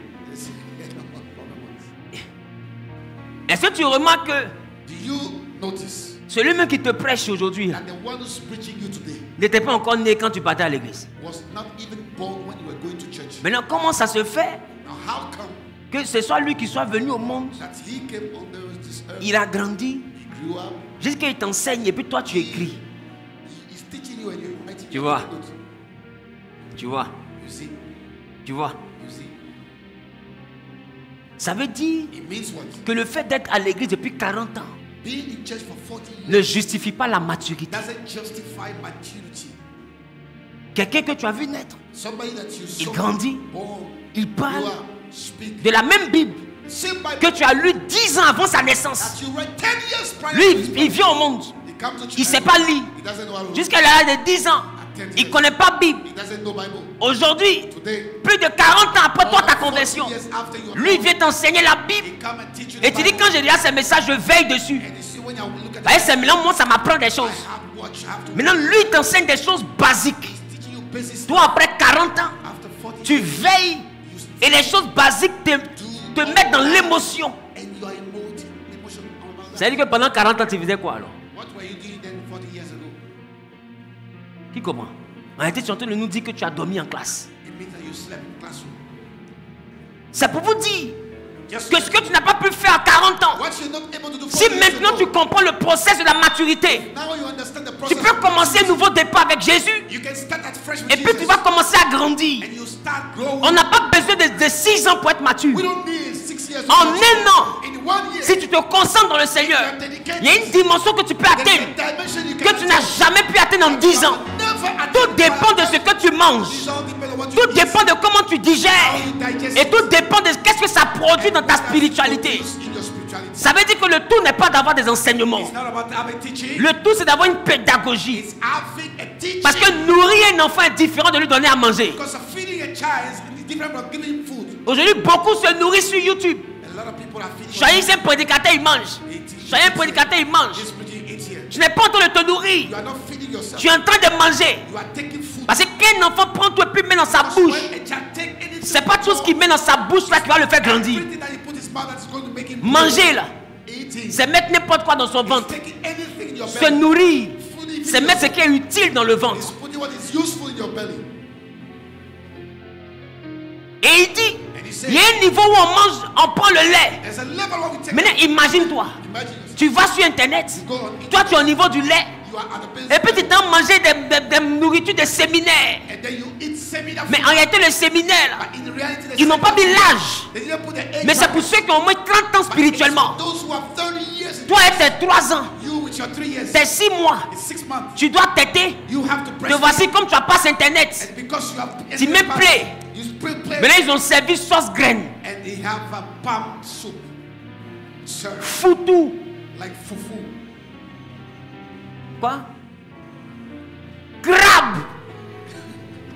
Est-ce que tu remarques que
Do you notice
celui-même qui te prêche aujourd'hui là,
that the one who's preaching you today
n'était pas encore né quand tu partais à l'église?
was not even born when you were going to church?
Maintenant, comment ça se fait
Now, how come
que ce soit lui qui soit venu au monde,
that he came on this earth,
il a grandi,
he grew up,
jusqu'à il t'enseigne et puis toi tu écris.
he's teaching you and you're writing
Tu
your
vois.
notes.
Tu vois,
You see?
tu vois.
You see?
Ça veut dire
It means what?
que le fait d'être à l'église depuis 40 ans
Being in church for 40 years
ne justifie pas la maturité.
doesn't justify maturity.
Quelqu'un que tu as vu naître,
Somebody that you
il
saw
grandit,
born,
il
you
parle
are speak.
de la même Bible
Same Bible
que tu as lu 10 ans avant sa naissance.
that you read 10 years prior
Lui,
to his
il vient au monde,
He comes to church.
il ne sait pas lire.
He doesn't know how to read.
Jusqu'à l'âge de 10 ans, il ne connaît pas Bible.
He doesn't know Bible.
Aujourd'hui,
Today,
plus de 40 ans après toi, ta
40
conversion,
years after you are
lui
born,
vient t'enseigner la Bible.
he come and teach you
Et
the
tu dis,
Bible.
quand je lis ces messages, je veille dessus.
And you see when you look at
Bah, c'est maintenant, moi, ça m'apprend des choses.
I have watched, I have to
Maintenant, lui, il t'enseigne des choses basiques.
He's teaching you basic stuff.
Toi, après 40 ans,
After 40
tu
years,
veilles et les choses basiques te mettent dans l'émotion.
and you are emoting, emotion about that.
Ça veut dire que pendant 40 ans, tu faisais quoi alors?
What were you doing then 40 years ago?
Qui comment? En réalité, tu es en train de nous dire que tu as dormi en classe.
It means that you slept in classroom.
C'est pour vous dire
Just
que ce que tu n'as pas pu faire à 40 ans,
what you're not able to do 40
si
years
maintenant tu
ago,
comprends le process de la maturité,
now you understand the
tu
process.
peux commencer un nouveau départ avec Jésus.
You can start at fresh with
Et puis
Jesus,
tu vas commencer à grandir.
and you start growing.
On n'a pas besoin de 6 ans pour être mature.
We don't need 6 years.
En un an,
in 1 year,
si tu te concentres dans le Seigneur, il y a une dimension que tu peux
there's
atteindre,
a dimension you
que
can
tu n'as jamais pu atteindre en 10 ans. Tout dépend de ce que tu manges. Tout dépend de comment tu digères. Et tout dépend de qu'est-ce que ça produit dans ta spiritualité. Ça veut dire que le tout n'est pas d'avoir des enseignements.
It's not about having teaching.
Le tout, c'est d'avoir une pédagogie.
It's having a teaching.
Parce que nourrir un enfant est différent de lui donner à manger.
Because of feeding a child is different from giving him food.
Aujourd'hui, beaucoup se nourrissent sur YouTube.
A lot of people are feeding.
Choisis un prédicateur, il mange. Choisis un prédicateur, il mange.
This preaching eats here.
Tu n'es pas en train de te nourrir.
You are not feeding yourself.
Tu es en train de manger.
You are taking food.
Parce que qu'un enfant prend tout et puis met dans sa bouche,
When a child take anything,
c'est pas tout ce qu'il met dans sa bouche là qui va le faire grandir.
everything that he put his mouth that is going to make him
Manger là,
eating.
c'est mettre n'importe quoi dans son
He's
ventre.
taking anything in your
Se
belly.
nourrir,
Food
c'est mettre ce qui est utile dans le
He's
ventre.
putting what is useful in your belly.
Et il dit,
And he
il
said,
y a un niveau où on mange, on prend le lait.
there's a level where we take.
Maintenant, imagine-toi,
Imagine yourself.
tu vas sur internet,
Go on.
toi tu es au niveau du lait,
You are at the base.
et puis tu t'en manger des nourritures de séminaires.
And then you eat seminar
Mais
food.
en réalité, les séminaires, là,
But in reality, the
ils n'ont pas mis
seminar
l'âge.
food, they didn't put the age
Mais c'est
on
pour
it.
ceux qui ont au moins 30 ans
But
spirituellement.
it's those who have 30 years. in
Toi et tes 3 ans,
You with your 3 years.
tes 6 mois,
In 6 months.
tu dois t'aider.
You have to
Te
breastfeed.
voici comme tu as pas internet.
And because you have
Tu mets play.
You spray play.
Mais là, ils ont servi sauce graine.
And they have a palm soup. Served
Foutou.
like fufu.
Quoi? Crabe.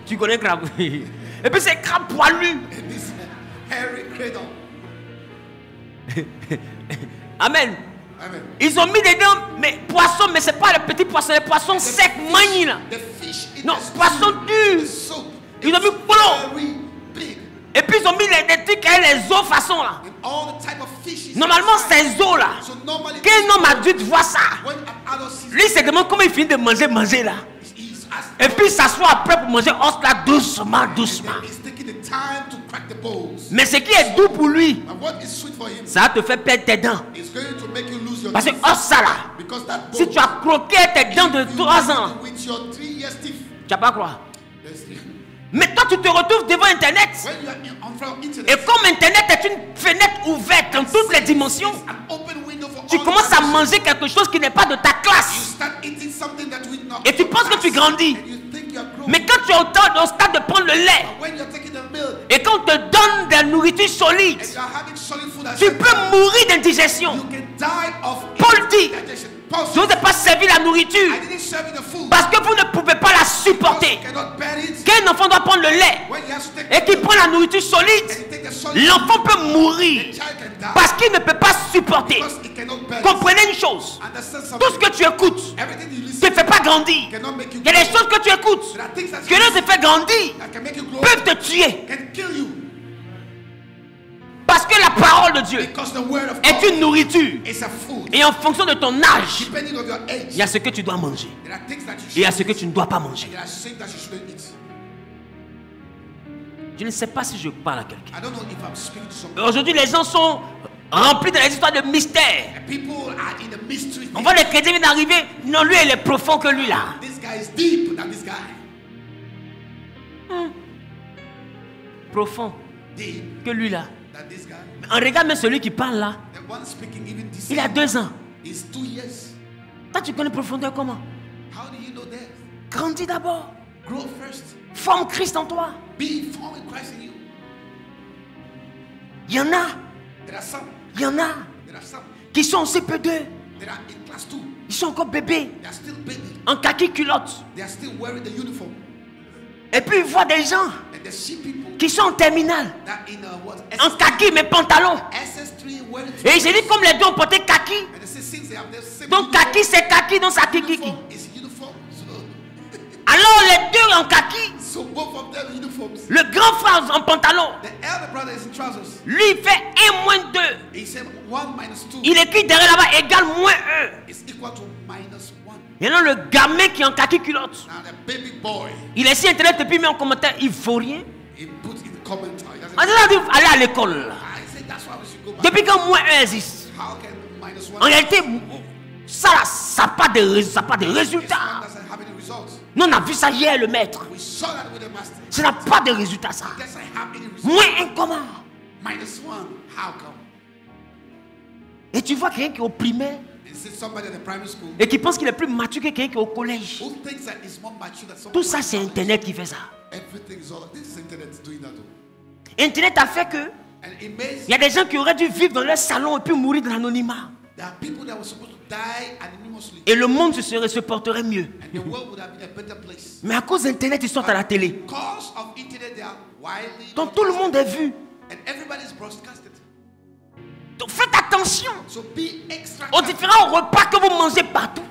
Tu connais crabe? Et puis c'est crabe poilu.
And this hairy cradle.
Amen.
Amen.
Ils ont mis dedans, mais poisson, mais c'est pas le petit poisson, les poissons secs, magni là.
The fish in
Non,
the
poisson
soup.
dur.
The soup.
Ils ont mis
It's
plomb.
very big.
Et puis ils ont mis des trucs, les os façon là.
And all the type of fishes.
Normalement,
inside.
ces os là.
So normally,
Qu'un homme adulte voit ça.
when an adult sees
Lui, il se demande comment il finit de manger là.
he's asked.
Et puis il s'assoit après pour manger os là doucement, doucement.
And he's taking the time to crack the bowls.
Mais ce qui est doux pour lui,
And what is sweet for him
ça va te faire perdre tes dents.
is going to make you lose your
Parce que
teeth.
os ça là,
Because that bowl,
si tu as croqué tes dents de
you
3 ans,
with your 3 years teeth.
tu vas pas croire.
There's-
Mais toi, tu te retrouves devant Internet.
When you are on front of internet,
Et comme Internet est une fenêtre ouverte dans toutes les dimensions,
an open window for
tu
all
commences à
dimensions.
manger quelque chose qui n'est pas de ta
You
classe.
start eating something that we not.
Et tu penses que tu grandis.
And you think you are growing.
Mais quand tu es au stade de prendre le lait,
When you're taking the milk
et quand on te donne de la nourriture solide,
and you are having solid food, as
tu peux mourir d'indigestion.
you can die of
Paul dit,
indigestion. Paul
je
said,
ne vous ai pas servi la nourriture
I didn't serve you the food
parce que vous ne pouvez pas la
because
supporter.
you cannot bear it.
Qu'un enfant doit prendre le lait
When he has to take
et qu'il prend la nourriture
and
solide,
he take the solid
l'enfant peut
the
mourir
child can die
parce qu'il ne peut pas supporter.
because he cannot bear it.
Comprenez une chose,
Understand
tout
something.
ce que tu écoutes
Everything you
ne
listen
te fait pas grandir.
cannot make you
Il y a des
grow.
choses que tu écoutes
There are things that
que ne te fait grandir,
that can make you grow,
peuvent te tuer.
can kill you
Parce que la parole de Dieu
because the word of
est
God
une nourriture.
is a food.
Et en fonction de ton âge,
Depending on your age,
il y a ce que tu dois manger.
there are things that you
Et
should
il y a ce que tu ne dois pas manger.
there are things that you shouldn't eat.
Je ne sais pas si je parle à quelqu'un.
I don't know if I'm speaking to somebody.
Aujourd'hui, les gens sont remplis de les histoires de mystères.
People are in the mystery.
On voit les chrétiens viennent d'arriver. Non, lui, il est profond que lui là.
This guy is deep than this guy.
Profond
Deep
que lui là.
than this guy.
On regarde même celui qui parle là.
The one speaking even this
Il a 2 ans.
is 2 years.
Toi, tu connais profondeur comment?
How do you know that?
Grandis d'abord.
Grow first.
Forme Christ en toi.
Be formed in Christ in you.
Il y en a.
There are some.
Il y en a
There are some.
qui sont en CP2.
They are in class 2.
Ils sont encore bébés.
They are still baby.
En kaki culotte.
They are still wearing the uniform.
Et puis ils voient des gens
And they see people
qui sont en terminale.
that in what
En kaki mais pantalon.
SS3 wearing.
Et j'ai dit comme les deux ont porté kaki.
And they say since they have the same
Donc kaki c'est kaki, donc ça kiki.
uniform, is uniform.
Alors les deux en kaki.
So both of them uniforms.
Le grand frère en pantalon.
The elder brother is in trousers.
Lui il fait 1 - 2.
He said 1 minus 2
Il écrit derrière là-bas égale -1.
is equal to minus 1.
Maintenant le gamin qui est en kaki culotte.
Now the baby boy,
Il est sur internet et puis il met en commentaire, il faut rien.
he put in the comment. He doesn't.
On dit aller à l'école. là.
I said that's why we should go back.
Depuis quand -1 existe.
How can minus 1?
En réalité, ça n'a pas de
This
résultat.
one doesn't have any results.
Nous on a vu ça hier le maître.
We saw that with the master.
Ça n'a pas de résultat ça.
It doesn't have any results.
-1 comment?
Minus 1. How come?
Et tu vois quelqu'un qui est au primaire
And see somebody at the primary school
et qui pense qu'il est plus mature que quelqu'un qui est au collège.
who thinks that is more mature than someone.
Tout ça c'est Internet qui fait ça.
Everything is all. This is internet doing that.
Internet a fait que Il y a des gens qui auraient dû vivre dans leur salon et puis mourir dans l'anonymat. Et le monde se porterait mieux. Mais à cause d'Internet, ils sont à la télé. Donc tout le monde est vu. Donc faites attention aux différents repas que vous mangez partout.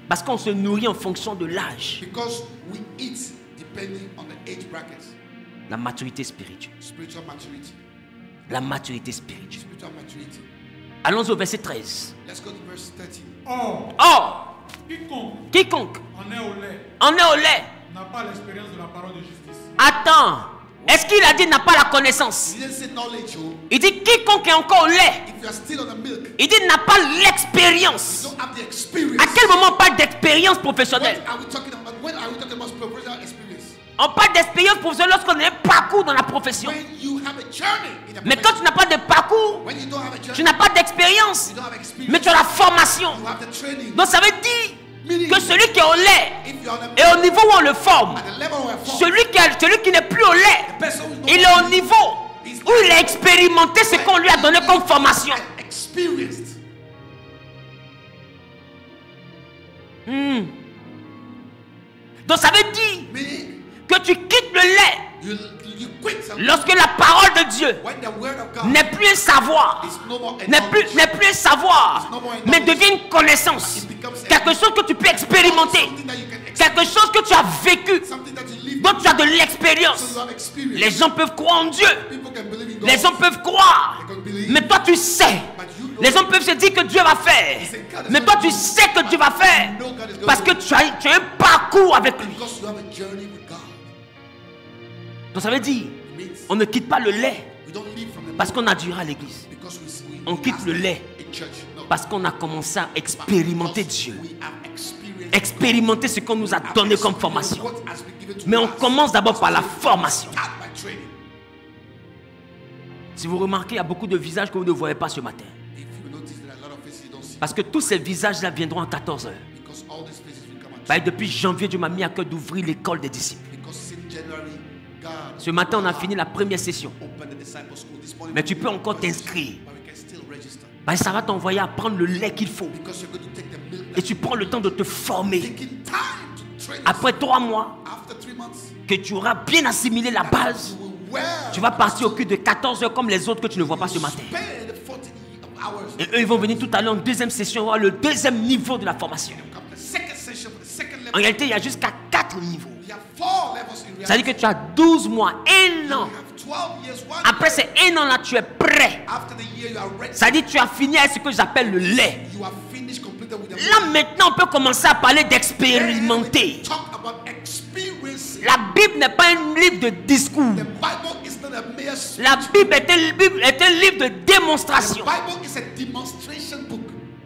Parce qu'on se nourrit en fonction de l'âge. La maturité spirituelle. La maturité spirituelle. Allons au verset 13. Or, quiconque en est au lait
n'a pas l'expérience de la parole de justice.
Attends. Est-ce qu'il a dit n'a pas la connaissance? Il dit quiconque est encore au lait. Il dit n'a pas l'expérience. À quel moment on parle d'expérience professionnelle? On parle d'expérience professionnelle lorsqu'on a un parcours dans la profession. Mais quand tu n'as pas de parcours, tu n'as pas d'expérience, mais tu as la formation. Donc ça veut dire que celui qui est au lait est au niveau où on le forme. Celui qui n'est plus au lait, il est au niveau où il a expérimenté ce qu'on lui a donné comme formation. Donc ça veut dire que tu quittes le lait lorsque la parole de Dieu n'est plus un savoir, n'est plus un savoir, mais devient une connaissance, quelque chose que tu peux expérimenter, quelque chose que tu as vécu, dont tu as de l'expérience. Les gens peuvent croire en Dieu, les gens peuvent croire, mais toi tu sais. Les gens peuvent se dire que Dieu va faire, mais toi tu sais que Dieu va faire parce que tu as un parcours avec lui. Donc ça veut dire, on ne quitte pas le lait parce qu'on a duré à l'église. On quitte le lait parce qu'on a commencé à expérimenter Dieu. Expérimenter ce qu'on nous a donné comme formation. Mais on commence d'abord par la formation. Si vous remarquez, il y a beaucoup de visages que vous ne voyez pas ce matin. Parce que tous ces visages-là viendront à 14 h. Depuis janvier, Dieu m'a mis à cœur d'ouvrir l'école des disciples. Ce matin, on a fini la première session. Mais tu peux encore t'inscrire. Ça va t'envoyer à prendre le lait qu'il faut. Et tu prends le temps de te former. Après 3 mois, que tu auras bien assimilé la base, tu vas partir au culte de 14 h comme les autres que tu ne vois pas ce matin. Et eux, ils vont venir tout à l'heure en deuxième session, voir le deuxième niveau de la formation. En réalité, il y a jusqu'à 4 niveaux. Ça veut dire que tu as 12 mois, 1 an. Après ces 1 an là, tu es prêt. Ça veut dire que tu as fini avec ce que j'appelle le lait. Là maintenant, on peut commencer à parler d'expérimenter. La Bible n'est pas un livre de discours. La Bible est un livre de démonstration.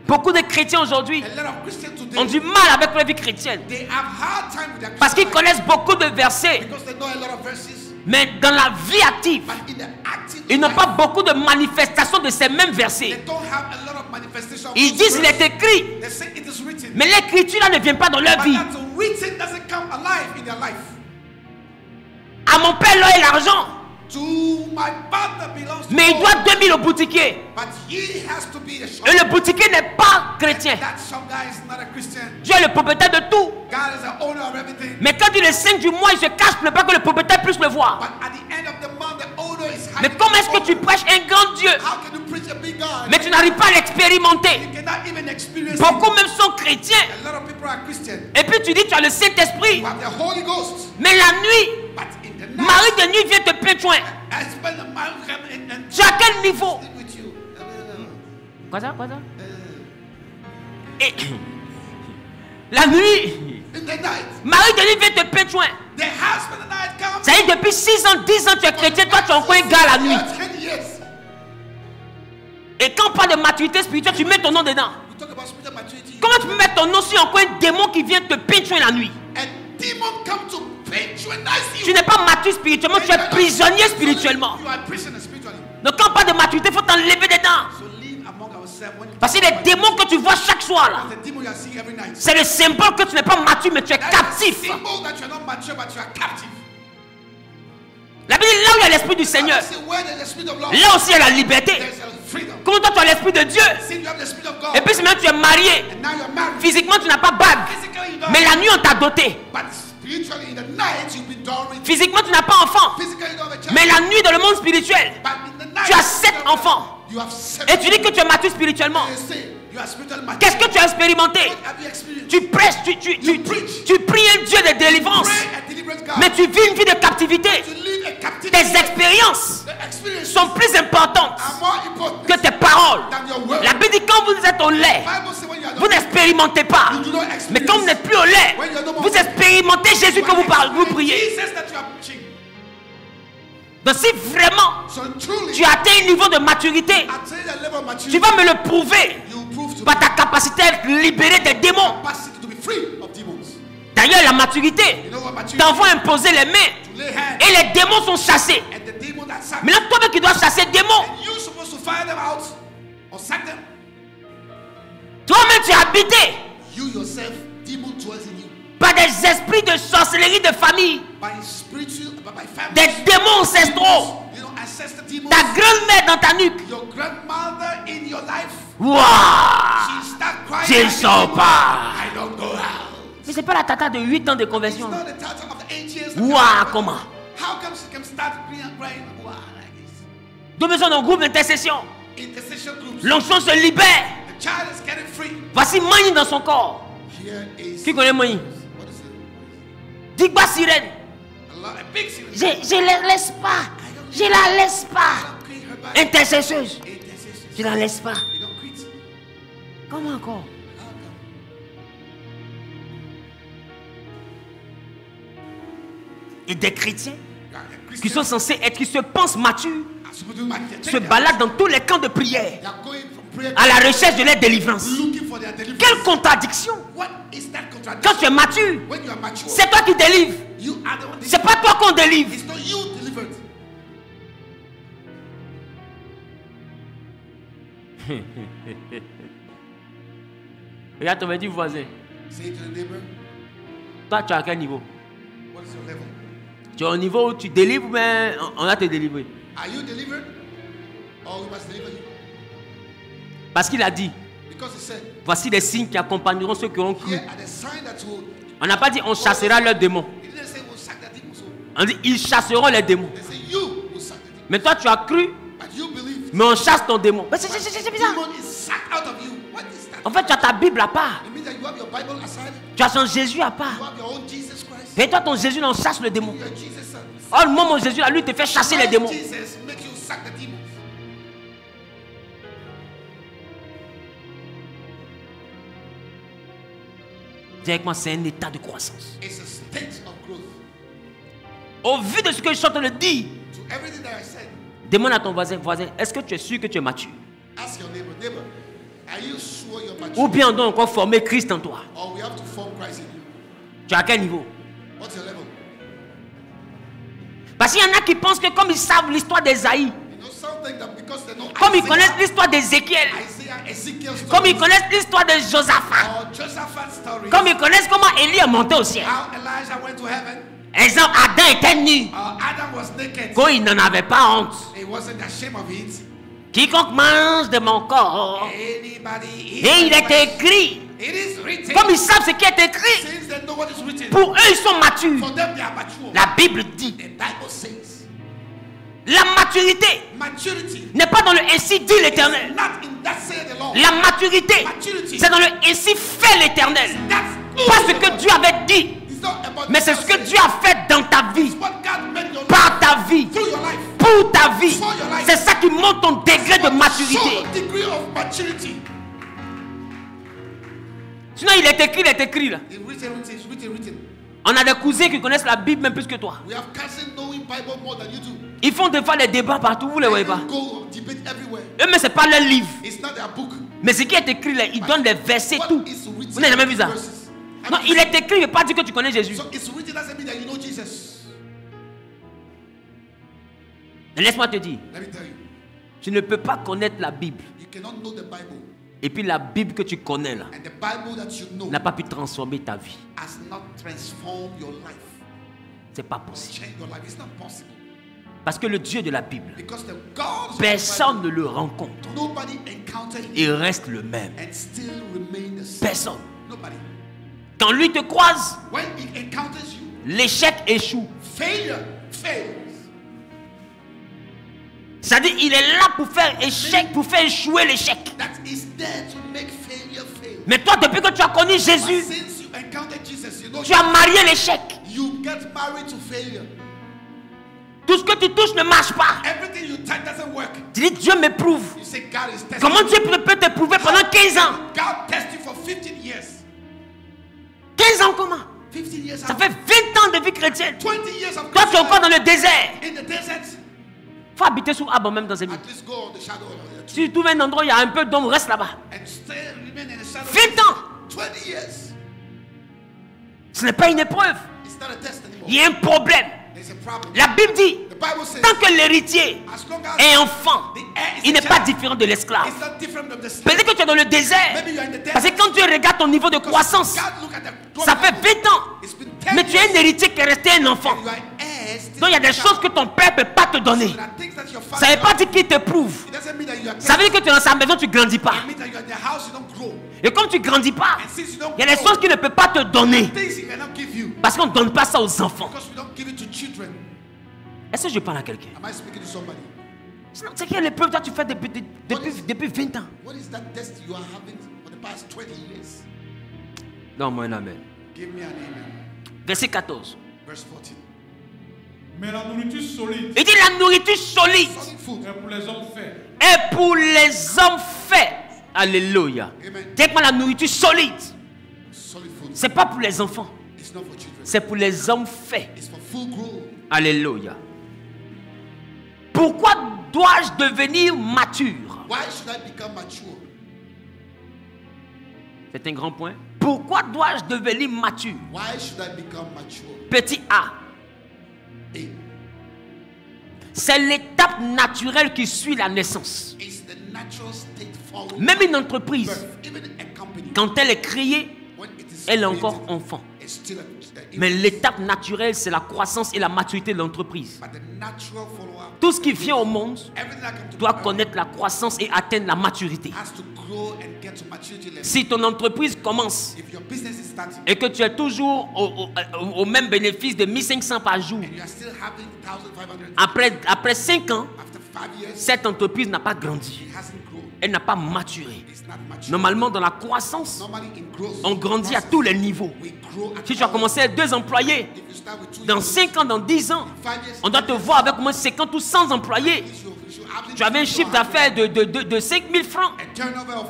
Beaucoup de chrétiens aujourd'hui ont du mal avec leur vie chrétienne parce qu'ils connaissent beaucoup de versets, mais dans la vie active, ils n'ont pas beaucoup de manifestations de ces mêmes versets. Ils disent il est écrit, mais l'écriture là ne vient pas dans leur vie. À mon père l'or et l'argent, mais il doit 2000 au boutiquier. Et le boutiquier n'est pas chrétien. Dieu est le propriétaire de tout. Mais quand il est le 5 du mois, il se cache pour ne pas que le propriétaire puisse le voir. Mais comment est-ce que tu prêches un grand Dieu, mais tu n'arrives pas à l'expérimenter? Beaucoup même sont chrétiens. Et puis tu dis tu as le Saint-Esprit, mais la nuit, Marie de nuit vient te péchoin. Tu as quel niveau? Quoi ça? Et la nuit, Marie de nuit vient te péchoin. Ça y est, depuis 6 ans, 10 ans, tu es chrétien, toi tu es encore un gars la nuit. Et quand on parle de maturité spirituelle, tu mets ton nom dedans. Comment tu peux mettre ton nom sur encore un démon qui vient te péchoin la nuit? Tu n'es pas mature spirituellement, tu es prisonnier spirituellement. Donc quand on parle de maturité, il faut t'enlever dedans. Parce que les démons que tu vois chaque soir là, c'est le symbole que tu n'es pas mature mais tu es captif. La Bible dit là où il y a l'esprit du Seigneur, là aussi il y a la liberté. Comme toi tu as l'esprit de Dieu, et puis maintenant tu es marié, physiquement tu n'as pas bague, mais la nuit on t'a doté. Physiquement tu n'as pas enfant, mais la nuit dans le monde spirituel, tu as 7 enfants. Et tu dis que tu es mature spirituellement. Qu'est-ce que tu as expérimenté? Tu prêches, tu pries un Dieu de délivrance, mais tu vis une vie de captivité. Tes expériences sont plus importantes que tes paroles. La Bible dit quand vous êtes au lait, vous n'expérimentez pas. Mais quand vous n'êtes plus au lait, vous expérimentez Jésus que vous priez. Donc si vraiment tu as atteint un niveau de maturité, tu vas me le prouver par ta capacité à libérer des démons. D'ailleurs, la maturité t'envoie imposer les mains et les démons sont chassés. Maintenant, toi-même qui dois chasser les démons, toi-même tu es habité par des esprits de sorcellerie de famille, des démons ancestraux. Ta grand-mère dans ta nuque. Waouh! Je ne sors pas. Mais c'est pas la tata de 8 ans de conversion. Waouh, comment? Deux besoin d'un groupe d'intercession. L'enfant se libère. Voici Mani dans son corps. Qui connaît Mani? Digba sirène. Je la laisse pas. Je la laisse pas. Intercesseuse. Je la laisse pas. Comment encore? Et des chrétiens qui sont censés être, qui se pensent matures, se baladent dans tous les camps de prière à la recherche de leur délivrance. Quelle contradiction! Quand tu es mature, c'est toi qui délivres. C'est pas toi qu'on délivre. Regarde ton petit voisin. Toi, tu es à quel niveau? Tu es au niveau où tu délivres, mais on va te délivrer. Parce qu'il a dit, voici les signes qui accompagneront ceux qui ont cru. On n'a pas dit on chassera leurs démons. On dit ils chasseront les démons. Mais toi tu as cru, mais on chasse ton démon. Mais c'est bizarre. En fait tu as ta Bible à part. Tu as son Jésus à part. Et toi ton Jésus on chasse le démon. Oh moi mon Jésus là lui te fait chasser les démons. Directement, c'est un état de croissance. Au vu de ce que je suis en train de dire, demande à ton voisin, est-ce que tu es sûr que tu es mature? Ou bien on doit encore former Christ en toi? Tu es à quel niveau? Parce qu'il y en a qui pensent que comme ils savent l'histoire d'Ésaïe, comme ils connaissent l'histoire d'Ézéchiel, comme ils connaissent l'histoire de Josaphat, comme ils connaissent comment Élie est monté au ciel. Exemple, Adam était nu. Quand il n'en avait pas honte. Quiconque mange de mon corps, et il est écrit, comme ils savent ce qui est écrit, pour eux ils sont matures. La Bible dit, la maturité n'est pas dans le ainsi dit l'Éternel. La maturité, c'est dans le ainsi fait l'Éternel. Pas ce que Dieu avait dit, mais c'est ce que Dieu a fait dans ta vie, par ta vie, pour ta vie. C'est ça qui montre ton degré de maturité. Sinon il est écrit là. On a des cousins qui connaissent la Bible même plus que toi. Ils font des fois des débats partout, vous ne les voyez pas. Eux, mais ce n'est pas leur livre. Mais ce qui est écrit là, ils donnent des versets, tout. Vous n'avez jamais vu ça? Non, il est écrit, il ne veut pas dire que tu connais Jésus. Laisse-moi te dire, tu ne peux pas connaître la Bible. Et puis la Bible que tu connais là n'a pas pu transformer ta vie. C'est pas possible. Parce que le Dieu de la Bible,
Because the God of
personne ne le rencontre.
the Bible, nobody encountered him
Il reste le même.
and still remain the same.
Personne.
Nobody.
Quand lui te croise,
When he encounters you,
l'échec échoue.
failure fails.
C'est-à-dire, il est là pour faire échec, pour faire échouer l'échec.
That is there to make failure fail.
Mais toi, depuis que tu as connu
But
Jésus,
since you encountered Jesus, you know
tu as marié l'échec.
you get married to failure.
Tout ce que tu touches ne marche pas.
Everything you touch doesn't work.
Tu dis, Dieu m'éprouve.
You say God is testing.
Comment Dieu peut t'éprouver pendant 15 ans?
God tested you for 15 years.
15 ans comment?
15 years.
Ça fait 20 ans de vie chrétienne.
20 years of
Toi, tu es encore dans
Christian
le désert.
life. In the desert.
Il faut habiter sous arbre même dans ces villes.
At least go on the shadow of the tree
Si tu trouves un endroit où il y a un peu d'ombre, reste là-bas.
and stay remain in the shadow.
20 ans.
20 years.
Ce n'est pas une épreuve.
It's not a test anymore.
Il y a un problème.
There's a problem.
La Bible dit,
The Bible says
tant que l'héritier
as long as
est enfant,
the heir is
il
a
n'est pas
child,
différent de l'esclave.
it's not different from the slave.
Peut-être que tu es dans le désert.
Maybe you're in the
Parce que
desert.
quand Dieu regarde ton niveau de
Because
croissance,
God look at the
ça fait 20 ans.
It's been 10
Mais tu es un héritier qui est resté un enfant.
and you are heir still
Donc il y a des choses que ton père ne peut pas te donner.
There are things that your father
Ça ne veut pas dire qu'il t'éprouve.
It doesn't mean that you are
Ça veut dire que tu es dans sa maison, tu ne grandis pas.
It means that you're in the house, you don't grow.
Et comme tu ne grandis pas,
And since you don't
il y a des
grow,
choses qu'il ne peut pas te donner.
things he cannot give you
Parce qu'on ne donne pas ça aux enfants.
because we don't give it to children.
Est-ce que je parle à quelqu'un?
Am I speaking to somebody?
Sinon, c'est quelle épreuve toi tu fais depuis 20 ans?
What is that test you are having for the past 20 years?
Donne-moi un amen.
Give me an amen.
Verset 14.
Verse 14.
Mais la nourriture solide
Il dit la nourriture solide
Solid food.
est pour les hommes faits.
est pour les hommes faits. Alléluia.
Amen.
Dis-moi la nourriture solide.
Solid food.
C'est pas pour les enfants.
It's not for children.
C'est pour les hommes faits.
It's for full grown.
Alléluia. Pourquoi dois-je devenir mature?
Why should I become mature?
C'est un grand point. Pourquoi dois-je devenir mature?
Why should I become mature?
Petit A.
A.
C'est l'étape naturelle qui suit la naissance.
It's the natural state following
Même une entreprise,
birth. Even a company,
quand elle est créée,
when it is
elle est
created,
encore enfant.
it's still
Mais l'étape naturelle, c'est la croissance et la maturité de l'entreprise.
but the natural follow-up.
Tout ce qui vient au monde
Everything that comes to
doit
earth
connaître la croissance et atteindre la maturité.
has to grow and get to maturity level.
Si ton entreprise commence
If your business is starting
et que tu es toujours au même bénéfice de 1500 par jour,
and you are still having 1,500
après 5 ans,
after 5 years,
cette entreprise n'a pas grandi.
it hasn't grown.
Elle n'a pas maturé.
It's not mature.
Normalement, dans la croissance,
Normally in growth,
on grandit à tous les niveaux.
we grow at
Si tu as commencé avec 2 employés,
if you start with 2
dans
years,
5 ans, dans 10 ans,
5 years,
on doit te voir avec au moins 50 ou 100 employés. Tu avais un chiffre d'affaires de 5 000 francs.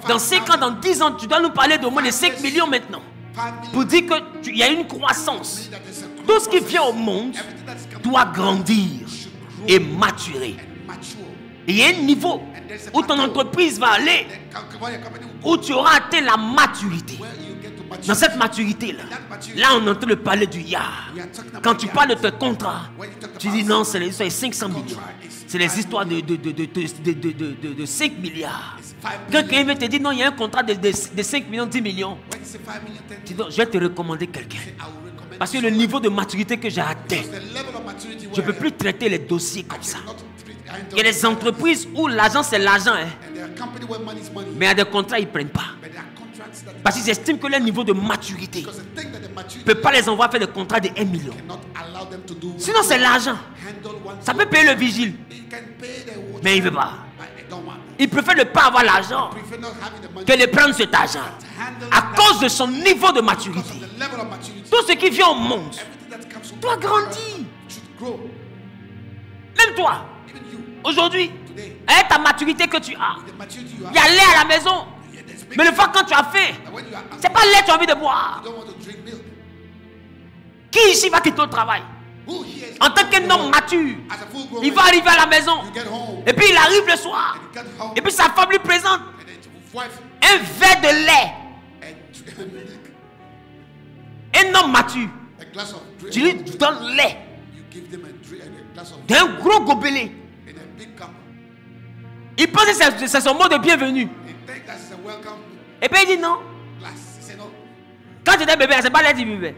Dans 5 ans, dans 10 ans, tu dois nous parler d'au moins de 5 millions maintenant. Pour dire qu'il y a une croissance. Tout ce qui vient au monde doit grandir et maturer. Et il y a un niveau où ton entreprise va aller, où tu auras atteint la maturité. Dans cette maturité-là, là on est en train de parler du ya. Quand tu parles de tes contrats, tu dis non, c'est les histoires de 500 millions. C'est les histoires de 5 milliards. Quelqu'un veut te dire non, il y a un contrat de 5 millions, 10 millions. Tu dis, je vais te recommander quelqu'un. Parce que le niveau de maturité que j'ai atteint, je ne peux plus traiter les dossiers comme ça. Il y a des entreprises où l'argent c'est l'argent, hein. Mais il y a des contrats, ils ne prennent pas. Parce qu'ils estiment que leur niveau de maturité ne peut pas les envoyer faire des contrats de 1 million. Sinon c'est l'argent. Ça peut payer le vigile. Mais il ne veut pas. Il préfère ne pas avoir l'argent que de prendre cet argent. À cause de son niveau de maturité. Tout ce qui vient au monde doit grandir. Même toi, aujourd'hui, avec ta maturité que tu as, il y a lait à la maison. Mais le fois quand tu as faim, c'est pas lait que tu as envie de boire. Qui ici va quitter le travail? En tant qu'un homme mature, il va arriver à la maison. Et puis il arrive le soir. Et puis sa femme lui présente un verre de lait. Un homme mature. Tu lui donnes lait d'un gros gobelet. Il pense que c'est son mot de bienvenue. Et puis il dit non. Quand tu étais bébé, c'est pas lait du bébé.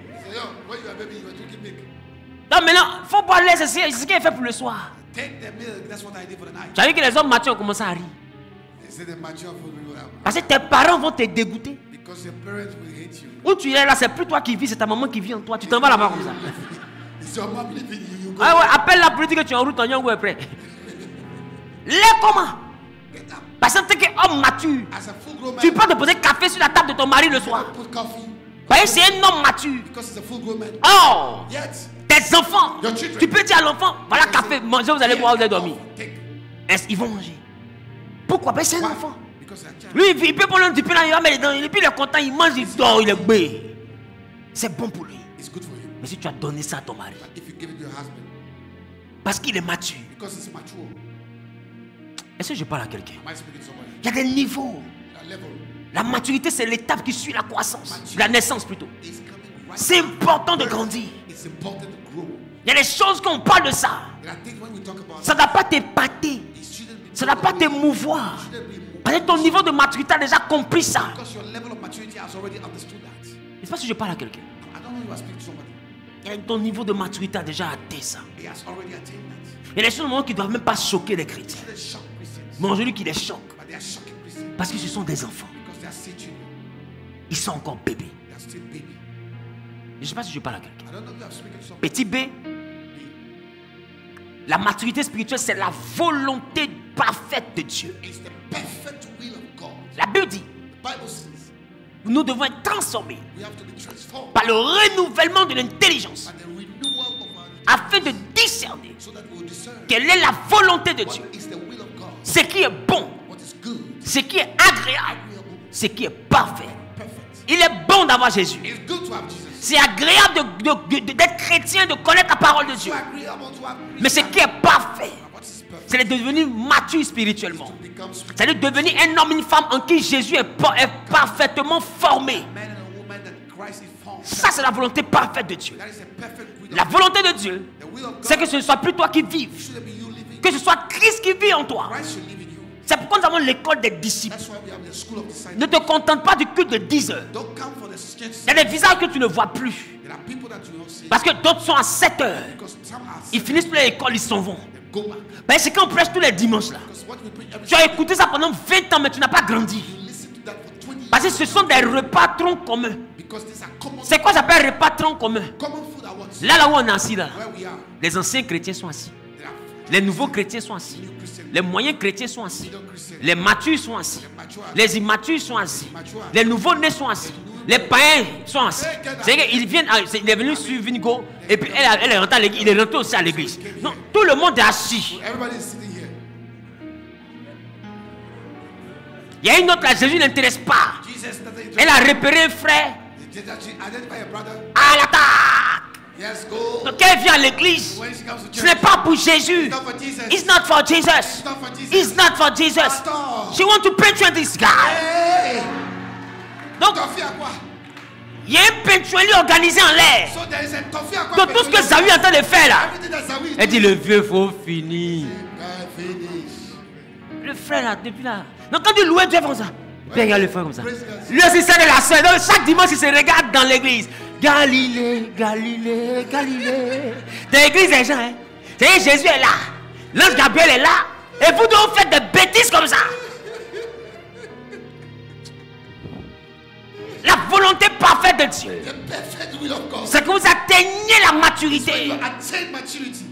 Non, maintenant, il faut boire lait, c'est ce qu'il est fait pour le soir.
Take the milk. That's what I did for the night.
Tu as vu que les hommes matures ont commencé à rire.
They say the mature food will have.
Parce que tes parents vont te dégoûter.
Because your parents will hate you.
Où tu es là, c'est plus toi qui vis, c'est ta maman qui vit en toi. Tu t'en vas là-bas comme ça.
It's your mom living you. You go.
Ah ouais, appelle la politique que tu es en route en Yango est prêt. Lève comment?
Get up.
Parce que tu es qu'homme mature.
As a full grown man.
Tu peux te poser café sur la table de ton mari le soir.
Put coffee.
Parce que c'est un homme mature.
Because it's a full grown man.
Oh!
Yet.
Tes enfants,
Your children.
tu peux dire à l'enfant, voilà café, mangez, vous allez boire, vous allez dormir.
Take.
Ils vont manger. Pourquoi? Ben c'est un
Why?
enfant.
Because they're child.
Lui, il peut prendre un petit peu là, il va mettre les dents, et puis il est content, il mange, il dort, il est bé. C'est bon pour lui.
It's good for you.
Mais si tu as donné ça à ton mari,
If you give it to your husband.
parce qu'il est mature,
Because it's mature.
est-ce que je parle à quelqu'un?
Am I speaking to somebody?
Il y a des niveaux.
That level
La maturité, c'est l'étape qui suit la croissance, la naissance plutôt.
is coming right.
C'est important de grandir.
It's important to grow.
Il y a des choses qu'on parle de ça.
And I think when we talk about
Ça ne doit pas t'épater.
it shouldn't be
Ça ne doit pas t'émouvoir. Parce que ton niveau de maturité a déjà compris ça.
because your level of maturity has already understood that.
Je ne sais pas si je parle à quelqu'un.
I don't know if you are speaking to somebody.
Et ton niveau de maturité a déjà atteint ça.
He has already attained that.
Il y a des choses au moment qui ne doivent même pas choquer les chrétiens.
They shock Christians.
Mais aujourd'hui qui les choquent.
But they are shocking Christians
Parce que ce sont des enfants.
because they are still children.
Ils sont encore bébés.
They are still baby.
Je ne sais pas si je parle à quelqu'un.
I don't know if you are speaking to somebody.
Petit B, la maturité spirituelle, c'est la volonté parfaite de Dieu.
It's the perfect will of God.
La Bible dit,
The Bible says
nous devons être transformés
we have to be transformed
par le renouvellement de l'intelligence
by the renewal of our
afin de discerner
so that we will discern
quelle est la volonté de Dieu.
what is the will of God,
Ce qui est bon,
what is good,
ce qui est agréable,
agreeable,
ce qui est parfait.
perfect.
Il est bon d'avoir Jésus.
It's good to have Jesus.
C'est agréable d'être chrétien, de connaître la parole de Dieu.
So agreeable to have
Mais ce qui est parfait,
what is perfect
c'est de devenir mature spirituellement.
becomes
C'est de devenir un homme, une femme en qui Jésus est parfaitement formé.
man and a woman that Christ is formed.
Ça, c'est la volonté parfaite de Dieu.
That is a perfect will
La
of
volonté de Dieu,
the will of
c'est
God.
que ce ne soit plus toi qui vives,
Shouldn't be you living.
que ce soit Christ qui vit en toi.
Christ should live in you.
C'est pourquoi nous avons l'école des disciples.
That's why we have the school of disciples.
Ne te contente pas du culte de 10 heures.
Don't come for the church.
Il y a des visages que tu ne vois plus.
There are people that you don't see
Parce que d'autres sont à 7 heures.
because some are
Ils finissent plus l'école, ils s'en vont.
go back.
Ben, c'est quand on prêche tous les dimanches là.
Because what we preach every
Tu as écouté ça pendant 20 ans, mais tu n'as pas grandi.
you listen to that for 20
Parce que
years
ce sont des repas troncs communs.
because these are common
C'est quoi j'appelle repas troncs communs?
food at once.
Là où on est assis là.
Where we are,
Les anciens chrétiens sont assis.
there are
Les nouveaux chrétiens sont assis.
new Christians,
Les moyens chrétiens sont assis.
middle Christians,
Les matures sont assis.
mature,
Les immatures sont assis. Les nouveaux-nés sont assis. Les païens sont assis. C'est qu'ils viennent, il est venu suivre Vingo et puis elle est rentrée à l'église. Il est rentré aussi à l'église. Non, tout le monde est assis.
everybody is sitting here.
Il y a une autre là, Jésus n'intéresse pas.
Jesus doesn't
Elle a repéré un frère
identify a brother.
à l'attaque.
Yes, go.
Donc elle vient à l'église.
When she comes to
Ce n'est
church,
pas pour Jésus.
it's not for Jesus.
It's not for Jesus.
It's not for Jesus.
It's not for Jesus.
At all.
She want to penetrate this guy.
Hey,
Donc
toffee à quoi?
il y a un peinturerie organisé en l'air.
So there is a toffee à quoi?
Donc tout ce que Zawi est en train de faire là.
Everything that Zawi is
Elle dit le vieux faut finir.
God finish.
Le frère là, depuis là. Donc quand tu loues Dieu comme ça. Puis regarde le frère comme ça. Lui aussi c'est de la sœur. Donc chaque dimanche il se regarde dans l'église. Galilée, Galilée, Galilée. Dans l'église des gens, hein. C'est Jésus est là. L'ange Gabriel est là. Et vous deux vous faites des bêtises comme ça. La volonté parfaite de Dieu,
The perfect will of God.
c'est que vous atteignez la
When
maturité.
you attain maturity.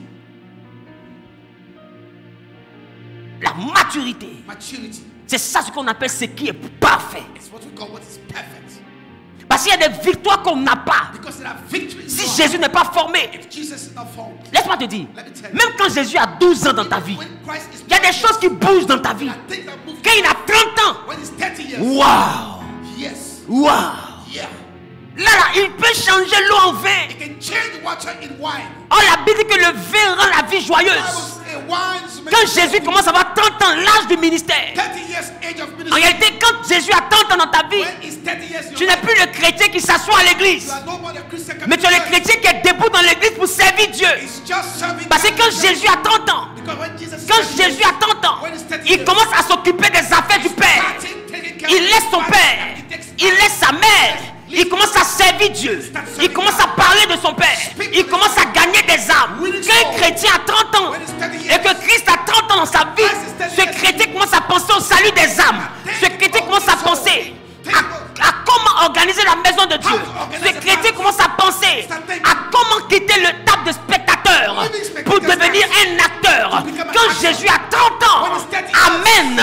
La maturité.
Maturity
C'est ça ce qu'on appelle ce qui est parfait.
is what we call what is perfect.
Parce qu'il y a des victoires qu'on n'a pas.
Because there are victories.
Si Jésus n'est pas formé,
If Jesus is not formed,
laisse-moi te dire, même quand Jésus a 12 ans dans ta vie,
when Christ is
il y a des choses qui bougent dans ta vie.
there are things that move.
Quand il a 30 ans,
When he's 30 years,
waouh,
yes,
waouh.
yeah,
Là, il peut changer l'eau en vin.
he can change water in wine.
Oh, la Bible dit que le vin rend la vie
I
joyeuse.
was a wine.
Quand Jésus commence à avoir 30 ans, l'âge du ministère.
30 years age of
En
ministry.
réalité, quand Jésus a 30 ans dans ta vie,
When he's 30 years,
tu n'es plus le chrétien qui s'assoit à l'église.
you are no more the Christian.
Mais tu es le chrétien qui est debout dans l'église pour servir Dieu.
It's just serving.
Parce que
God.
quand Jésus a 30 ans,
Because when Jesus is
quand
30
Jésus
years,
a 30 ans,
when he's 30
il
years,
commence à s'occuper des affaires du Père.
starting taking care
Il
of
laisse
his
son
father,
père,
he takes
il laisse sa mère, il commence à servir Dieu, il commence à parler de son Père, il commence à gagner des âmes. Quand un chrétien a 30 ans, et que Christ a 30 ans dans sa vie, ce chrétien commence à penser au salut des âmes. Ce chrétien commence à penser à comment organiser la maison de Dieu. Ce chrétien commence à penser à comment quitter le table de spectateurs pour devenir un acteur. Quand Jésus a 30 ans, Amen,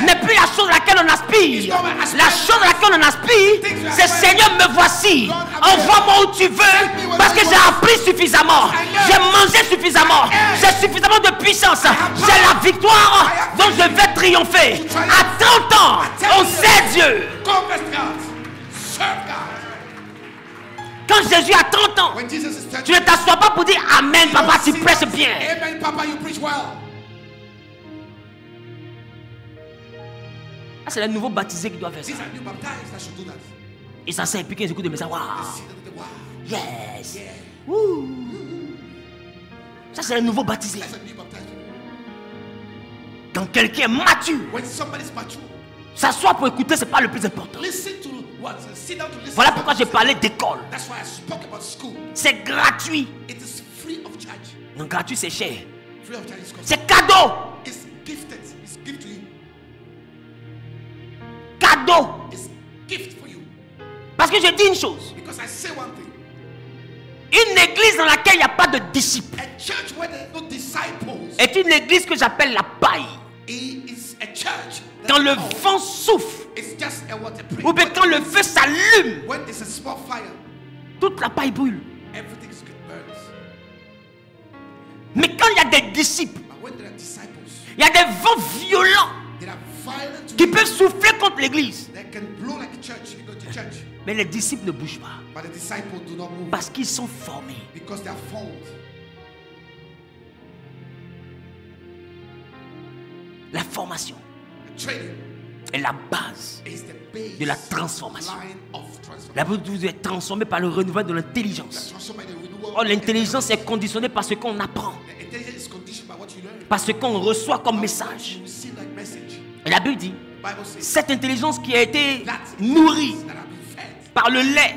n'est plus la chose à laquelle on aspire. La chose à laquelle on aspire, c'est Seigneur, me voici. Envoie-moi où tu veux, parce que j'ai appris suffisamment. J'ai mangé suffisamment. J'ai suffisamment de puissance. J'ai la victoire dont je vais triompher. À 30 ans, on sait Dieu. Quand Jésus a 30 ans, tu ne t'assois pas pour dire Amen, papa, tu prêches bien.
Amen, Papa, you preach well.
Ah, c'est le nouveau baptisé qui doit faire ça.
These are new baptized that should do that.
Et ça s'est puis qu'ils écoutent le message. Waouh!
Wow.
Yes!
Yeah.
Wouh. Ça, c'est le nouveau baptisé.
That's a new baptized.
Quand quelqu'un est mature,
When somebody's mature,
s'asseoir pour écouter, c'est pas le plus important.
listen to what? Sit down to listen.
Voilà
to
pourquoi
what
j'ai
you
parlé
say.
d'école.
That's why I spoke about school.
C'est gratuit.
It is free of charge.
Non, gratuit, c'est cher.
Free of charge is called.
C'est cadeau.
It's gifted. It's gift to you.
Cadeau.
It's gift for you.
Parce que je dis une chose.
Because I say one thing.
Une église dans laquelle il n'y a pas de disciples
A church where there are no disciples
est une église que j'appelle la paille.
is a church.
Quand le vent souffle,
It's just a water break.
ou bien quand le feu s'allume,
When there's a small fire,
toute la paille brûle.
everything is good burns.
Mais quand il y a des disciples,
But when there are disciples,
il y a des vents violents
they are violent.
qui peuvent souffler contre l'église.
They can blow like a church. You go to church.
Mais les disciples ne bougent pas.
But the disciples do not move
Parce qu'ils sont formés.
because they are formed.
La formation
The training
est la base
is the base
de la transformation.
line of transformation.
La Bible dit que vous êtes transformé par le renouvellement de l'intelligence.
Transformed by the renewal.
Or, l'intelligence est conditionnée par ce qu'on apprend,
The intelligence is conditioned by what you learn.
par ce qu'on reçoit comme message.
You receive that message.
Et la Bible dit,
Bible says
cette intelligence qui a été
that
nourrie
that have been fed
par le lait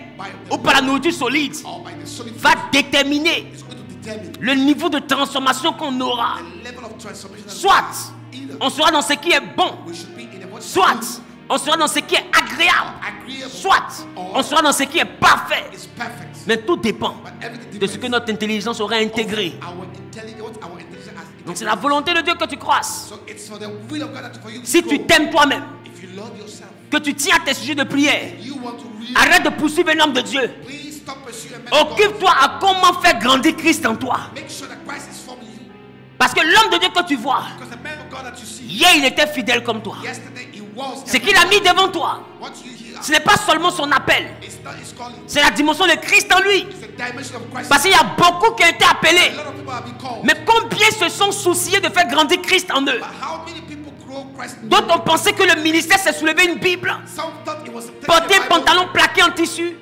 ou par la nourriture solide
or by the solid
va
food
déterminer
is going to determine
le niveau de transformation qu'on aura.
the level of transformation. that we
Soit
have. Either
on sera dans ce qui est bon,
we should be in a what is
soit
good,
on sera dans ce qui est agréable,
agreeable,
soit
or
on sera dans ce qui est parfait.
is perfect.
Mais tout dépend
But everything
de ce que
depends
notre intelligence aura intégré.
of our intelligence, what our intelligence has
Donc c'est la volonté de Dieu que tu croisses.
So it's for the will of God that for you to
Si tu
grow.
t'aimes toi-même,
If you love yourself,
que tu tiens à tes sujets de prière,
you want to really
arrête de poursuivre un homme de Dieu.
please stop pursuing a man of God.
Occupe-toi à comment faire grandir Christ en toi.
Make sure that Christ is forming you.
Parce que l'homme de Dieu que tu vois,
Because the man of God that you see,
hier il était fidèle comme toi.
yesterday he was.
Ce qu'il a mis devant toi,
What you hear,
ce n'est pas seulement son appel,
it's not his calling.
c'est la dimension de Christ en lui.
It's the dimension of Christ.
Parce qu'il y a beaucoup qui ont été
A
appelés.
lot of people have been called.
Mais combien se sont souciés de faire grandir Christ en eux?
But how many people grow Christ?
D'autres ont pensé que le ministère c'est soulever une Bible,
Some thought it was
porter un pantalon plaqué en tissu,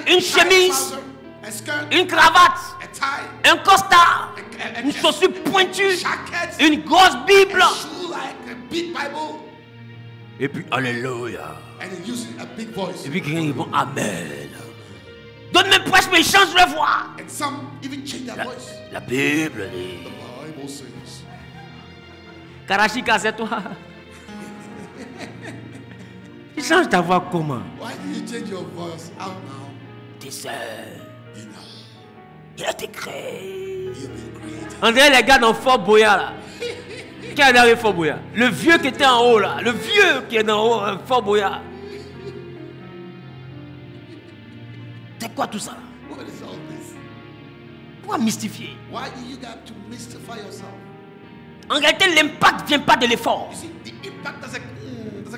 une chemise,
a skirt,
une cravate,
a tie,
un costard, une chaussure pointue,
jacket,
une grosse Bible.
a shoe like a big Bible,
Et puis, Alléluia.
and he uses a big voice.
Et puis, quelqu'un répond Amen. D'autres même prêchent, mais ils changent leur voix.
And some even change their voice.
La Bible dit.
The Bible says.
Karachika, c'est toi. Tu changes ta voix comment?
Why do you change your voice out now?
Tu sais,
You know,
il a été créé.
you've been created.
On dirait les gars dans Fort Boyard là. Qui est arrivé Fort Boyard? Le vieux qui était en haut là. Le vieux qui est en haut, Fort Boyard. C'est quoi tout ça?
What is all this?
Pourquoi mystifier?
Why do you got to mystify yourself?
En réalité, l'impact ne vient pas de l'effort.
You see, the impact doesn't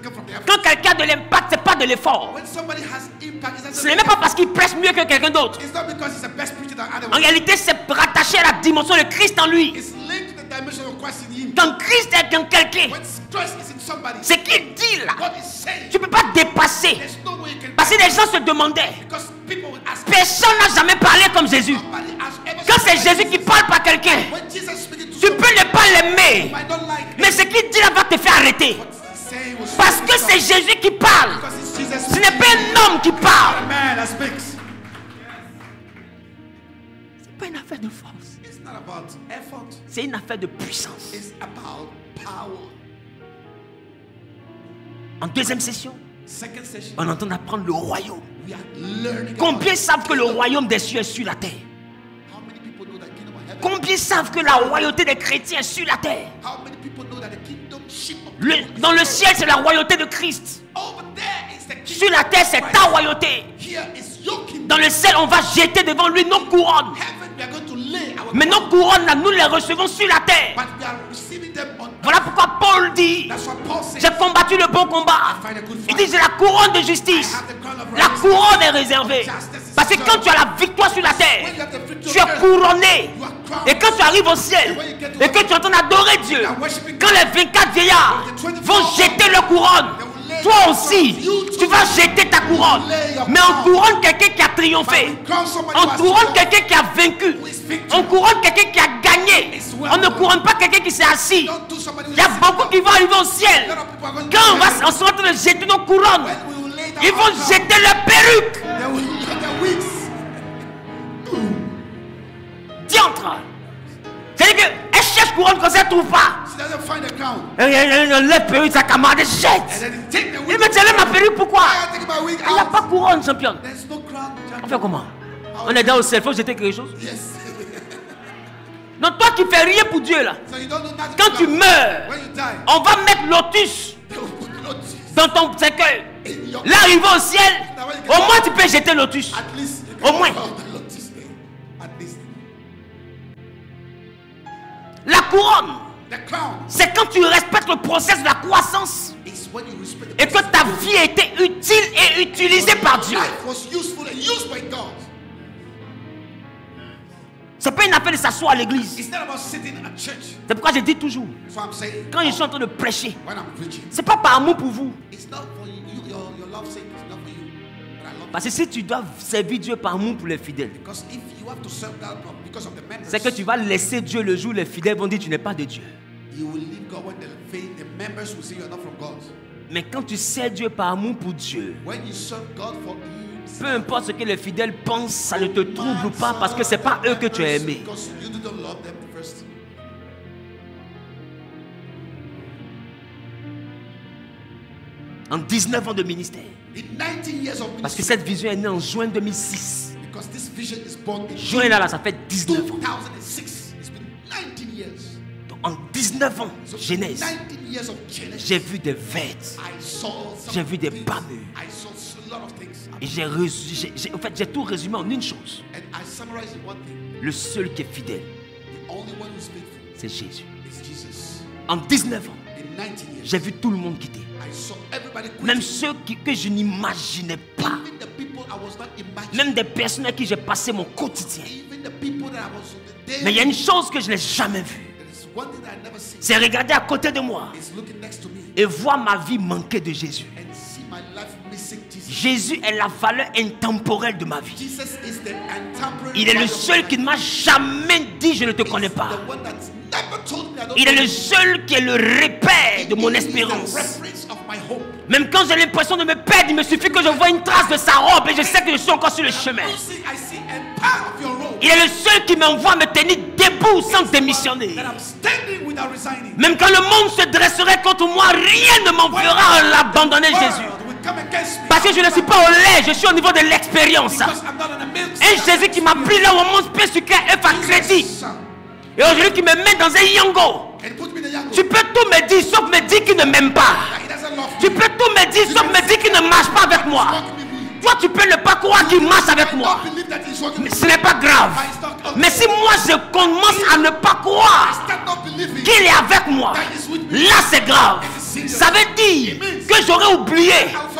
come from the effort.
Quand quelqu'un a de l'impact, ce n'est pas de l'effort.
When somebody has impact, it
Ce n'est même pas parce qu'il prêche mieux que quelqu'un d'autre.
it's not because he's the best preacher than
En
anyone.
réalité, c'est rattaché à la dimension de Christ en lui.
It's linked to the dimension of Christ in him.
Quand Christ est dans quelqu'un,
When Christ is in somebody,
ce qu'il dit là,
what he's saying,
tu ne peux pas dépasser.
there's no way you can.
Parce que les gens se demandaient,
Because people will ask.
personne n'a jamais parlé comme Jésus.
Nobody has ever
Quand c'est
spoken
Jésus qui parle par quelqu'un,
When Jesus is speaking to
tu peux ne pas
you
l'aimer.
might not like
Mais ce qu'il dit là va te faire arrêter.
what he's saying will
Parce que c'est Jésus qui parle.
because it's Jesus.
Ce n'est pas un homme qui parle.
man that speaks.
pas une affaire de force.
It's not about effort.
C'est une affaire de puissance.
It's about power.
En deuxième session,
Second session,
on entend apprendre le royaume.
we are learning.
Combien
about
savent que le
kingdom.
royaume des cieux est sur la terre?
How many people know that kingdom of heaven?
Combien savent que la royauté des chrétiens est sur la terre?
How many people know that the kingdomship of
Dans le ciel, c'est la royauté de Christ.
over there is the kingdom.
Sur la terre, c'est ta royauté.
Here is your kingdom.
Dans le ciel, on va jeter devant lui nos couronnes.
Heaven, we are going to lay our
Mais nos couronnes, là, nous les recevons sur la terre.
but we are receiving them on
Voilà pourquoi Paul dit,
That's what Paul says.
j'ai combattu le bon combat.
I find a good
Il
fight.
dit, j'ai la couronne de justice. La couronne est réservée. Parce que quand tu as la victoire sur la terre, tu es couronné. Et quand tu arrives au ciel, et que tu entends adorer Dieu, quand les 24 vieillards vont jeter leur couronne, toi aussi, tu vas jeter ta couronne. Mais on couronne quelqu'un qui a triomphé. On couronne quelqu'un qui a vaincu. On couronne quelqu'un qui a gagné. On ne couronne pas quelqu'un qui s'est assis.
Don't do somebody
Il y a beaucoup qui vont arriver au ciel. Quand on sera en train de jeter nos couronnes, ils vont jeter leurs perruques.
They will let their wigs.
Diantre. C'est-à-dire qu'elle cherche couronne quand elle ne trouve pas.
She doesn't find a crown.
Elle enlève perruque, sa camarade
And
jette.
then they take the
Il
wig.
me dit, elle ma perruque, pourquoi?
Why are you taking my wig
Il n'y a
out?
pas de couronne, championne.
There's no crown.
On fait comment? On est dans au ciel, il faut jeter quelque chose.
Yes.
Donc toi qui fais rien pour Dieu là,
So you don't know nothing.
quand tu
about-
meurs,
when you die,
on va mettre lotus
they will put lotus
dans ton cercueil.
in your.
Là, arrivé au ciel, au moins tu peux jeter lotus.
At least you
Au
can
moins.
put the lotus there. At least.
La couronne,
The crown
c'est quand tu respectes le processus de la croissance
is when you respect the
et que ta vie a été utile et utilisée par Dieu.
Life was useful and used by God.
C'est pas une affaire de s'asseoir à l'église.
It's not about sitting at church.
C'est pourquoi je dis toujours,
That's what I'm saying.
quand je suis en train de prêcher,
When I'm preaching,
c'est pas par amour pour vous.
it's not for you. Your love sake is not for you. But I love
Parce que si tu dois servir Dieu par amour pour les fidèles,
because if you have to serve God because of the members,
c'est que tu vas laisser Dieu le jour où les fidèles vont dire tu n'es pas de Dieu.
you will leave God when the members will say you are not from God.
Mais quand tu sers Dieu par amour pour Dieu,
When you serve God for Him,
peu importe ce que les fidèles pensent, ça ne te trouble pas parce que c'est pas eux que tu as aimé.
because you don't love them first.
En 19 ans de ministère,
In 19 years of
parce que
ministry,
cette vision est née en juin 2006.
because this vision is born in
Juin là, ça fait 19 ans.
2006. It's been 19 years.
Donc, en 19 ans,
So
Genèse,
19 years of Genesis.
j'ai vu des vêtements.
I saw some
J'ai vu des
things.
parures.
I saw a lot of things.
Et en fait, j'ai tout résumé en une chose.
And I summarized in one thing.
Le seul qui est fidèle,
The only one who's faithful
c'est Jésus.
is Jesus.
En 19 ans,
In 19 years,
j'ai vu tout le monde quitter.
I saw everybody quitting.
Même ceux que je n'imaginais pas.
Even the people I was not imagining.
Même des personnes à qui j'ai passé mon quotidien.
Even the people that I was on the day.
Mais il y a une chose que je n'ai jamais vue.
There is one thing that I never seen.
C'est regarder à côté de moi
It's looking next to me
et voir ma vie manquer de Jésus.
and see my life missing Jesus.
Jésus est la valeur intemporelle de ma vie.
Jesus is the intemporary.
Il est le
part of
seul
my
qui ne m'a jamais dit je ne te connais
life.
pas.
The one that's never told me I don't
Il est
know
le
you.
seul qui est le repère de mon
He is the
espérance.
reference of my hope.
Même quand j'ai l'impression de me perdre, il me suffit que je vois une trace de sa robe et je sais que je suis encore sur le chemin.
I see a part of your road
Il est le seul qui m'envoie me tenir debout sans démissionner.
that I'm standing without resigning.
Même quand le monde se dresserait contre moi, rien ne m'en fera l'abandonner Jésus.
World will come against me
Parce que je ne suis pas au lait, je suis au niveau de l'expérience.
because I'm not on a milk.
Un Jésus qui m'a pris là où on monte plus sucré et par crédit. Et aujourd'hui qui me met dans un yango.
And put me in the young.
Tu peux tout me dire sauf me dire qu'il ne m'aime pas.
He doesn't love
Tu
me.
peux tout me dire sauf me dire qu'il ne marche pas avec moi. Toi tu peux ne pas croire qu'il marche avec moi.
I believe that he's working
Mais
with
ce n'est pas grave. Mais si moi je commence à ne pas croire
me. Start not believing
qu'il est avec moi,
that he's with me.
là c'est grave. Ça veut dire que j'aurais oublié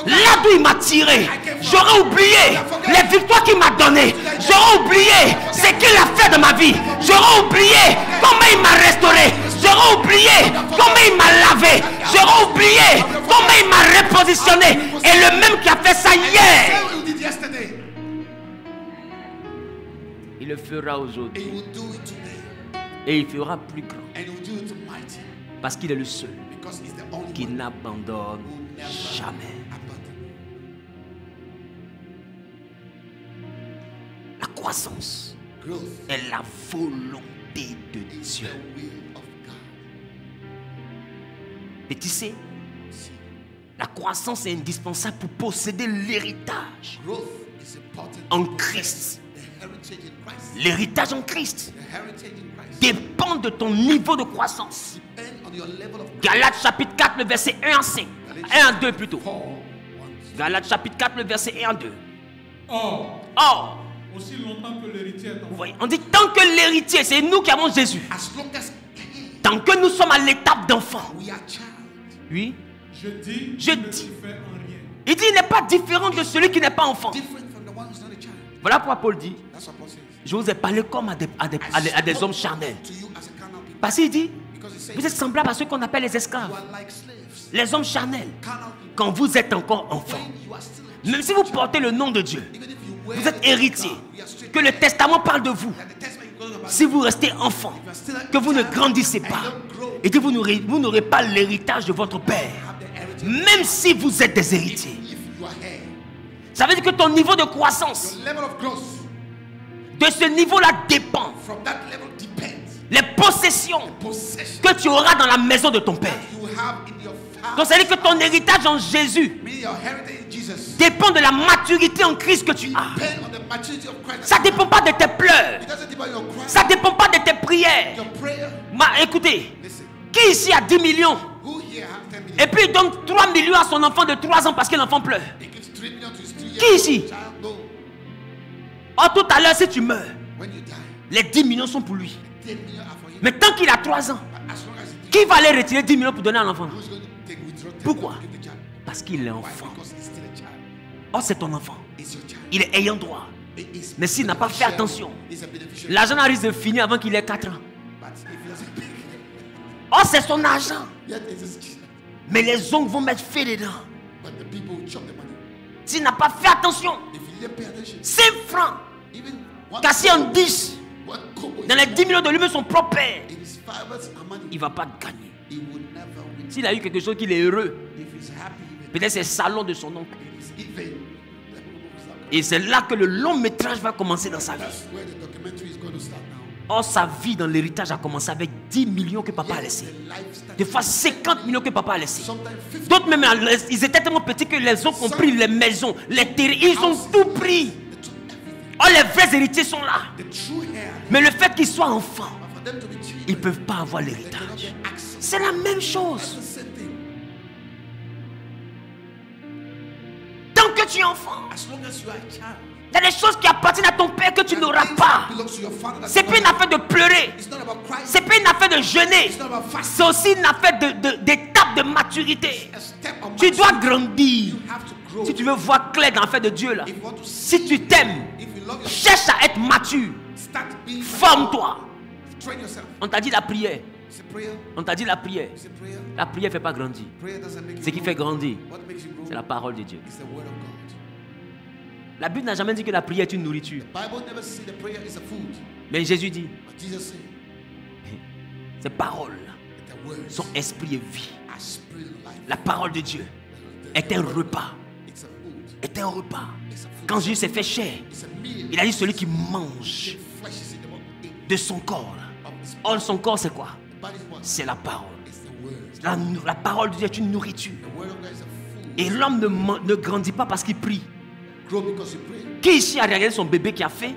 là d'où il m'a tiré. J'aurais oublié les victoires qu'il m'a données. J'aurais oublié ce qu'il a fait de ma vie. J'aurais oublié comment il m'a restauré. J'aurais oublié comment il m'a lavé. J'aurais oublié comment il m'a repositionné. Et le même qui a fait ça hier,
Tell you did yesterday.
il le fera
And
aujourd'hui.
he will do it today.
Et il fera plus grand.
And he will do it mighty.
Parce qu'il est le seul
Because he's the only
qui
one
n'abandonne
who never
jamais.
abandoned.
La croissance, est la volonté de Dieu. Et tu sais, la croissance est indispensable pour posséder l'héritage en Christ. L'héritage en Christ dépend de ton niveau de croissance. Galates chapitre 4, le verset 1 à 5. 1 à 2 plutôt. Galates chapitre 4, le verset 1 à 2. Or,
aussi longtemps que l'héritier est enfant,
on dit tant que l'héritier, c'est nous qui avons Jésus. Tant que nous sommes à l'étape d'enfant. Oui.
je dis,
Je
il ne
dis.
diffère en rien.
Il dit il n'est pas différent de celui qui n'est pas enfant. Voilà pourquoi Paul dit je vous ai parlé comme à des hommes charnels. Parce qu'il dit vous êtes semblables à ceux qu'on appelle les esclaves, les hommes charnels. Quand vous êtes encore enfant, même si vous portez le nom de Dieu, vous êtes héritier, que le testament parle de vous. Si vous restez enfant, que vous ne grandissez pas, et que vous n'aurez pas l'héritage de votre père, même si vous êtes des héritiers. Ça veut dire que ton niveau de croissance, de ce niveau-là dépend les possessions que tu auras dans la maison de ton père. Donc ça veut dire que ton héritage en Jésus dépend de la maturité en Christ que tu as. Ça ne dépend pas de tes pleurs. Ça ne dépend pas de tes prières. Écoutez, qui ici a 10 millions et puis il donne 3 millions à son enfant de 3 ans parce que l'enfant pleure? Qui ici? Oh, tout à l'heure, si tu meurs, les 10 millions sont pour lui. Mais tant qu'il a 3 ans, qui va aller retirer 10 millions pour donner à l'enfant? Pourquoi? Parce qu'il est enfant. Oh, c'est ton enfant. Il est ayant droit. Mais s'il n'a pas fait attention, l'argent risque de finir avant qu'il ait 4 ans. Oh, c'est son argent. Mais les oncles vont mettre feu dedans. S'il n'a pas fait attention, 5 francs cassés en 10 dans les 10 millions de lui-même son propre père, il ne va pas gagner. S'il a eu quelque chose qu'il est heureux, peut-être c'est le salon de son oncle. Et c'est là que le long métrage va commencer dans sa vie. Or, sa vie dans l'héritage a commencé avec 10 millions que papa a laissé. Des fois 50 millions que papa a laissé. D'autres même, ils étaient tellement petits que les autres ont pris les maisons, les terrains, ils ont tout pris. Oh, les vrais héritiers sont là. Mais le fait qu'ils soient enfants, ils ne peuvent pas avoir l'héritage. C'est la même chose. Tant que tu es enfant, il y a des choses qui appartiennent à ton père que tu n'auras pas. C'est pas une affaire de pleurer. C'est pas une affaire de jeûner. C'est aussi une affaire d'étape de maturité. Tu dois grandir. Si tu veux voir clair dans l'affaire de Dieu là, si tu t'aimes, cherche à être mature. Forme-toi. On t'a dit la prière. On t'a dit la prière. La prière ne fait pas grandir. Ce qui fait grandir, c'est la parole de Dieu. La Bible n'a jamais dit que la prière est une nourriture. Mais Jésus dit, ces paroles sont esprit et vie. La parole de Dieu est un repas. Est un repas. Quand Jésus s'est fait chair, il a dit celui qui mange de son corps. Or, son corps, c'est quoi? C'est la parole. La parole de Dieu est une nourriture. Et l'homme ne grandit pas parce qu'il prie. Qui ici a regardé son bébé qui a faim?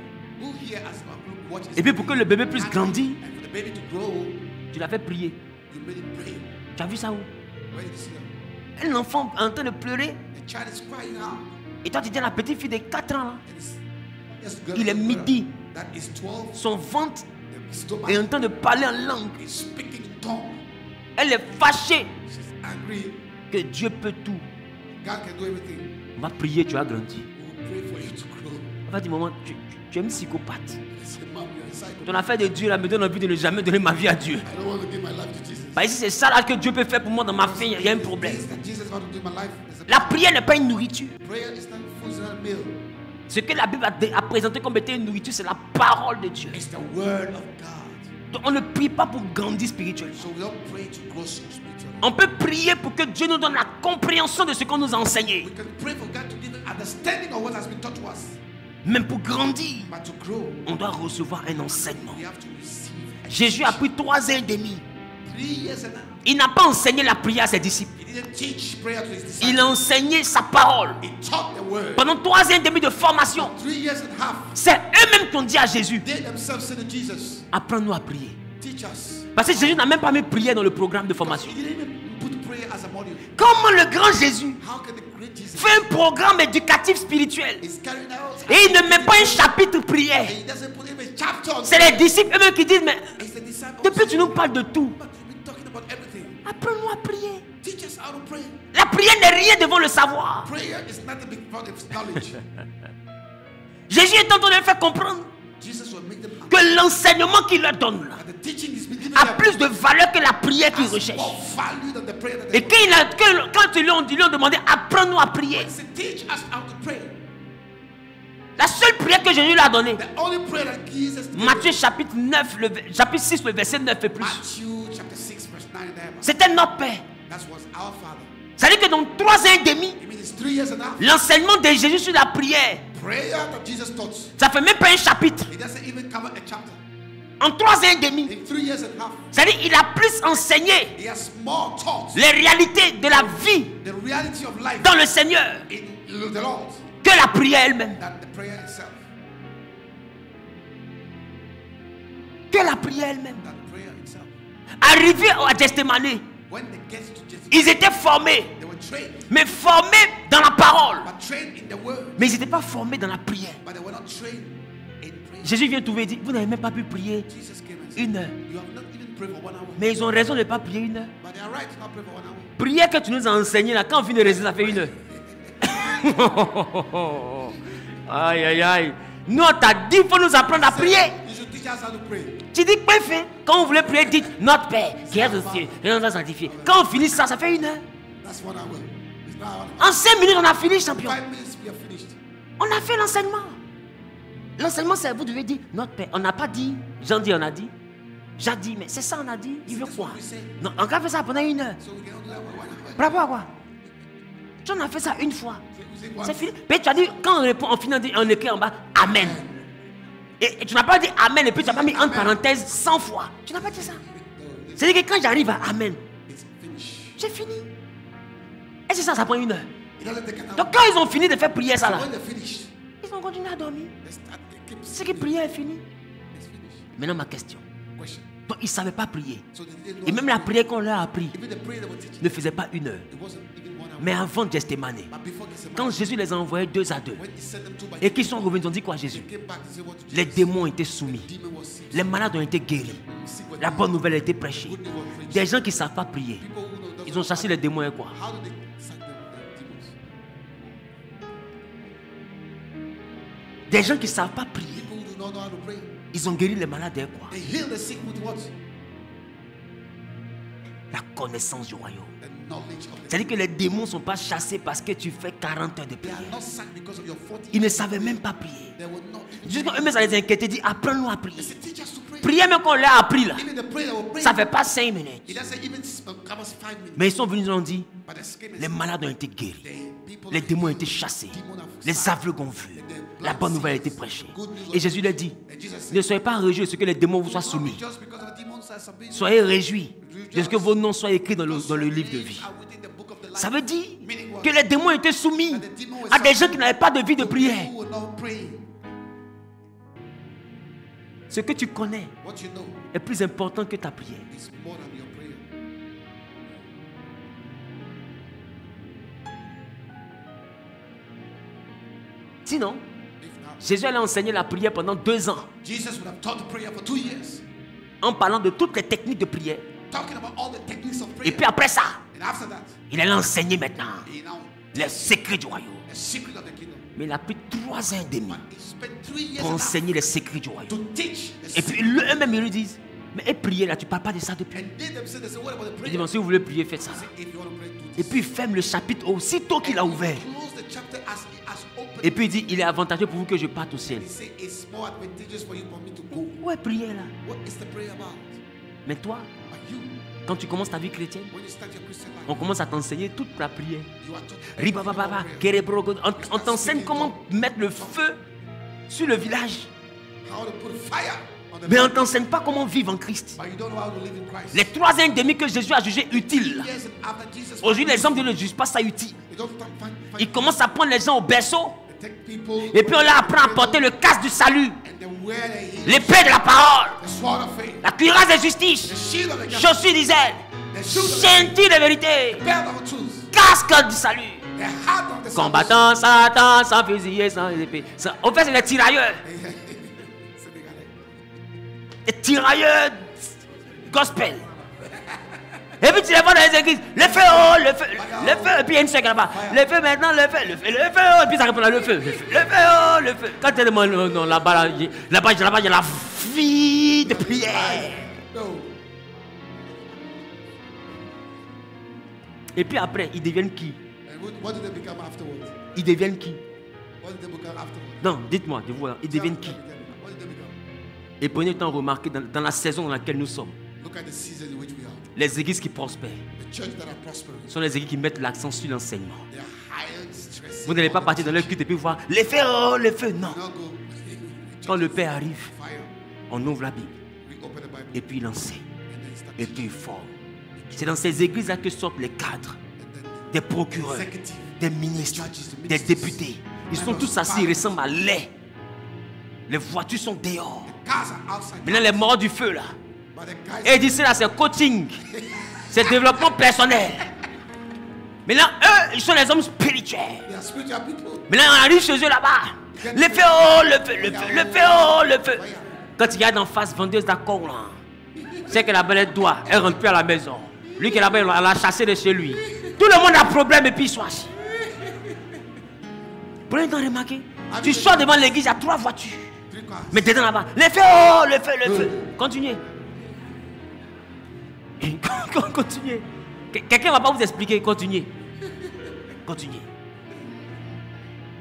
Et puis pour que le bébé puisse grandir, tu l'as fait prier. Tu as vu ça où? Un enfant en train de pleurer. Et toi tu dis la petite fille de 4 ans là. Il est midi. Son ventre est en train de parler en langue. Elle est fâchée que Dieu peut tout. On va prier, tu vas grandir. On va dire, maman, tu es une psychopathe. Ton affaire de Dieu là me donne envie de ne jamais donner ma vie à Dieu. Bah, ici c'est ça là que Dieu peut faire pour moi dans ma faim, il y a un problème. La prière n'est pas une nourriture. Ce que la Bible a présenté comme étant une nourriture, c'est la parole de Dieu. Donc on ne prie pas pour grandir spirituellement. On peut prier pour que Dieu nous donne la compréhension de ce qu'on nous a enseigné. Même pour grandir,
But to grow,
on doit recevoir un enseignement.
we have to receive.
Jésus a pris 3 ans et demi.
3 years and
Il n'a pas enseigné la prière à ses disciples.
he didn't teach prayer to his disciples.
Il a enseigné sa parole.
He taught the word.
Pendant 3 ans et demi de formation,
3 years and a half,
c'est eux-mêmes qui ont dit à Jésus,
they themselves said to Jesus,
apprends-nous à prier.
teach us.
Parce que Jésus n'a même pas mis prière dans le programme de formation.
He didn't even put prayer as a module.
Comment le grand Jésus
How can the great Jesus
fait un programme éducatif spirituel
is carrying out
et il ne met pas un chapitre prière?
and he doesn't put even a chapter on
C'est les disciples eux-mêmes qui disent, mais
It's the disciples.
depuis tu nous parles de tout,
But you've been talking about everything.
apprends-nous à prier.
Teach us how to pray.
La prière n'est rien devant le savoir.
Prayer is not a big part of knowledge.
Jésus est en train de leur faire comprendre
Jesus will make them
que l'enseignement qu'il leur donne là
and the teaching is being given
a plus de valeur que la prière qu'ils
has
recherchent.
more value than the prayer that
Et
they
quand ils lui ont demandé, apprends-nous à prier,
say, teach us how to pray.
la seule prière que Jésus lui a donnée,
The only prayer that Jesus gave
Matthieu chapitre 6, le verset 9 et plus,
Matthew chapter 6 verse 9 there.
c'était notre Père.
That was our Father.
C'est-à-dire que dans 3 ans et demi,
It means 3 years and a half.
l'enseignement de Jésus sur la prière,
Prayer that Jesus taught.
ça fait même pas un chapitre.
It doesn't even cover a chapter.
En 3 ans et demi,
In 3 years and a half,
c'est-à-dire qu'il a plus enseigné
he has more taught
les réalités de la vie
the reality of life
dans le Seigneur
in the Lord
que la prière elle-même.
than the prayer itself.
Que la prière elle-même.
Than prayer itself.
Arrivé à Gethsemane,
When they get to Jesus,
ils étaient formés,
they were trained,
mais formés dans la parole.
but trained in the word,
Mais ils n'étaient pas formés dans la prière.
but they were not trained in prayer.
Jésus vient trouver et dit, vous n'avez même pas pu prier
Jesus came and said,
1 heure.
you have not even prayed for 1 hour.
Mais ils ont raison de ne pas prier 1 heure.
But they are right to not pray for 1 hour.
Prière que tu nous as enseignée là, quand on finit de résister, ça fait 1 heure. Aïe, aïe, aïe. Nous, on t'a dit, il faut nous apprendre à prier.
You should teach us how to pray.
Tu dis, quoi fait? Quand vous voulez prier, dites, notre Père, qui est aux cieux, et on va sanctifier. Quand on finit ça, ça fait 1 heure.
That's 1 hour. It's not 1 hour.
En 5 minutes, on a fini, champion.
5 minutes, we are finished.
On a fait l'enseignement. L'enseignement, c'est vous devez dire, notre Père. On n'a pas dit, Jean dit, on a dit. J'ai dit, mais c'est ça, on a dit. Il veut quoi? Non, on a fait ça pendant 1 heure.
So we cannot do that for 1 hour.
Bravo à quoi? Tu en as fait ça une fois.
We say
C'est
once.
fini. Puis tu as dit, quand on répond, on finit, on écrit en bas, Amen. Et tu n'as pas dit Amen et puis tu n'as pas mis entre parenthèses 100 fois. Tu n'as pas dit ça. C'est-à-dire que quand j'arrive à Amen,
It's finished.
j'ai fini. Et c'est ça, ça prend 1 heure.
It doesn't take an hour.
Donc quand ils ont fini de faire prier ça là,
When they're finished,
ils ont continué à dormir.
they start, they keep
C'est que prière est finie.
It's finished.
Maintenant ma question.
Question.
Donc ils ne savaient pas prier.
So they didn't know.
Et même la prière qu'on leur a appris
Even the prayer they were teaching,
ne faisait pas 1 heure.
it wasn't even 1 hour.
Mais avant Gethsemane,
But before Gethsemane,
quand Jésus les a envoyés 2 à 2
when he sent them 2 by
et qu'ils sont revenus, ils ont dit quoi à Jésus?
came back to say what to
Les
Jesus.
démons ont été soumis.
Demon was sick.
Les malades ont été guéris.
Sick were
La bonne nouvelle a été prêchée.
good news was preached.
Des gens qui ne savent pas prier,
People who know doesn't
ils ont chassé les démons et quoi?
how do they sack the demons?
Des gens qui ne savent pas prier,
People who do not know how to pray.
ils ont guéri les malades et quoi?
They heal the sick with what?
La connaissance du royaume.
The knowledge of the
C'est-à-dire que les démons ne sont pas chassés parce que tu fais 40 heures de
They
prière.
are not sacked because of your 40
Ils ne savaient même pas prier.
They were not even
Jusqu'à eux-mêmes, ça les inquiétait, dit apprends-nous à prier.
They said, teach us to pray.
Prier même qu'on leur a appris là,
Even the prayer they were praying,
ça ne fait pas 5 minutes.
it doesn't even covers 5 minutes.
Mais ils sont venus, ils ont dit,
But the scheme is
les malades ont été guéris.
the people
Les démons ont été chassés. Les aveugles ont vu. La bonne nouvelle a été prêchée. Et Jésus leur dit,
and Jesus said,
ne soyez pas réjouis de ce que les démons vous soient soumis.
just because the demons are submitted,
Soyez réjouis de ce que vos noms soient écrits dans le livre de vie.
are within the book of the life.
Ça veut dire que les démons étaient soumis
And the demon was
à des gens qui n'avaient pas de vie de
submitted.
prière.
Who will not pray.
Ce que tu connais
What you know
est plus important que ta prière.
is more than your prayer.
Sinon,
If not,
Jésus allait enseigner la prière pendant 2 ans
Jesus would have taught prayer for 2 years,
en parlant de toutes les techniques de prière.
talking about all the techniques of
Et
prayer.
puis après ça,
And after that,
il allait enseigner maintenant
he now
les secrets du royaume.
the secret of the kingdom.
Mais il a pris 3 ans et demi
But he spent 3 years
pour
and a half
enseigner les secrets du royaume.
to teach the
Et
secret.
puis eux-mêmes, ils lui disent, mais et prier là, tu ne parles pas de ça depuis.
And they themselves, they say, what about the
Il
prayer?
dit, bon, si vous voulez prier, faites ça.
Say, if you want to pray, do
Et
this.
puis il ferme le chapitre aussitôt qu'il a ouvert.
Close the chapter as he has opened.
Et puis il dit, il est avantageux pour vous que je parte au ciel.
He say, it's more advantageous for you for me to go.
Ouais, prier là.
What is the prayer about?
Mais toi,
But you,
quand tu commences ta vie chrétienne,
when you start your Christian life,
on commence à t'enseigner toute la prière.
you are taught
Ribababa,
everything about prayer.
kerebrogo. On t'enseigne comment mettre le feu sur le village.
how to put fire on the
Mais on ne t'enseigne pas comment vivre en Christ.
but you don't know how to live in Christ.
Les 3 ans et demi que Jésus a jugé utiles.
Years after Jesus,
Aujourd'hui, les hommes ne jugent pas ça utile.
they don't find
Ils commencent à prendre les gens au berceau.
they take people
Et puis on leur apprend à porter le casque du salut,
and they wear their heels,
l'épée de la parole,
the sword of faith,
la cuirasse de
the
justice,
shield of the gospel,
chaussures d'Israël,
the shoes of
ceinture de vérité,
the belt of the truth,
casque du salut.
the heart of the
Combattant Satan sans fusil et sans épée. En fait, c'est des tirailleurs. Des tirailleurs gospel. Et puis tu les vois dans les églises. Le feu, oh, le feu, le feu. Et puis il y a une sœur là-bas. Le feu maintenant, le feu, le feu, le feu. Oh. Et puis ça répond là, le feu, le feu, le feu, oh, le feu. Quand tu demandes, non, là-bas, il y a la vie de prière.
No.
Et puis après, ils deviennent qui?
And what did they become afterwards?
Ils deviennent qui?
What did they become afterwards?
Non, dites-moi, je vois, ils deviennent qui?
What did they become?
Et prenez le temps de remarquer dans la saison dans laquelle nous sommes.
Look at the season in which we are.
Les églises qui prospèrent
The church that are prospering.
sont les églises qui mettent l'accent sur l'enseignement.
They are highly stressed.
Vous n'allez pas partir dans leur culte et puis voir les feux, oh, les feux. Non.
Now go.
Quand le Père arrive,
Fire.
on ouvre la Bible
We open the Bible
et puis il enseigne
and then start
et puis il forme. C'est dans ces églises-là que sortent les cadres, des procureurs,
executive.
des ministres, des députés. Ils sont tous assis, ils ressemblent à lait. Les voitures sont dehors.
Cars are outside.
Maintenant, les morts du feu là.
But the guys
Et ils disent là, c'est coaching, c'est développement personnel. Maintenant, eux, ils sont les hommes spirituels.
they are spiritual people.
Maintenant, on arrive chez eux là-bas. Le feu, oh, le feu, le feu, le feu, oh, le feu. Quand il y a d'en face vendeuse d'accord là, c'est que la belle doit, elle rentre plus à la maison. Lui qui est là-bas, elle l'a chassé de chez lui. Tout le monde a problème et puis ils sont assis. Vous avez remarqué? Tu sors devant l'église, il y a 3 voitures.
3 cars.
Mais dedans là-bas, le feu, oh, le feu, le feu. Continuez. Continuez. Quelqu'un ne va pas vous expliquer, continuez. Continuez.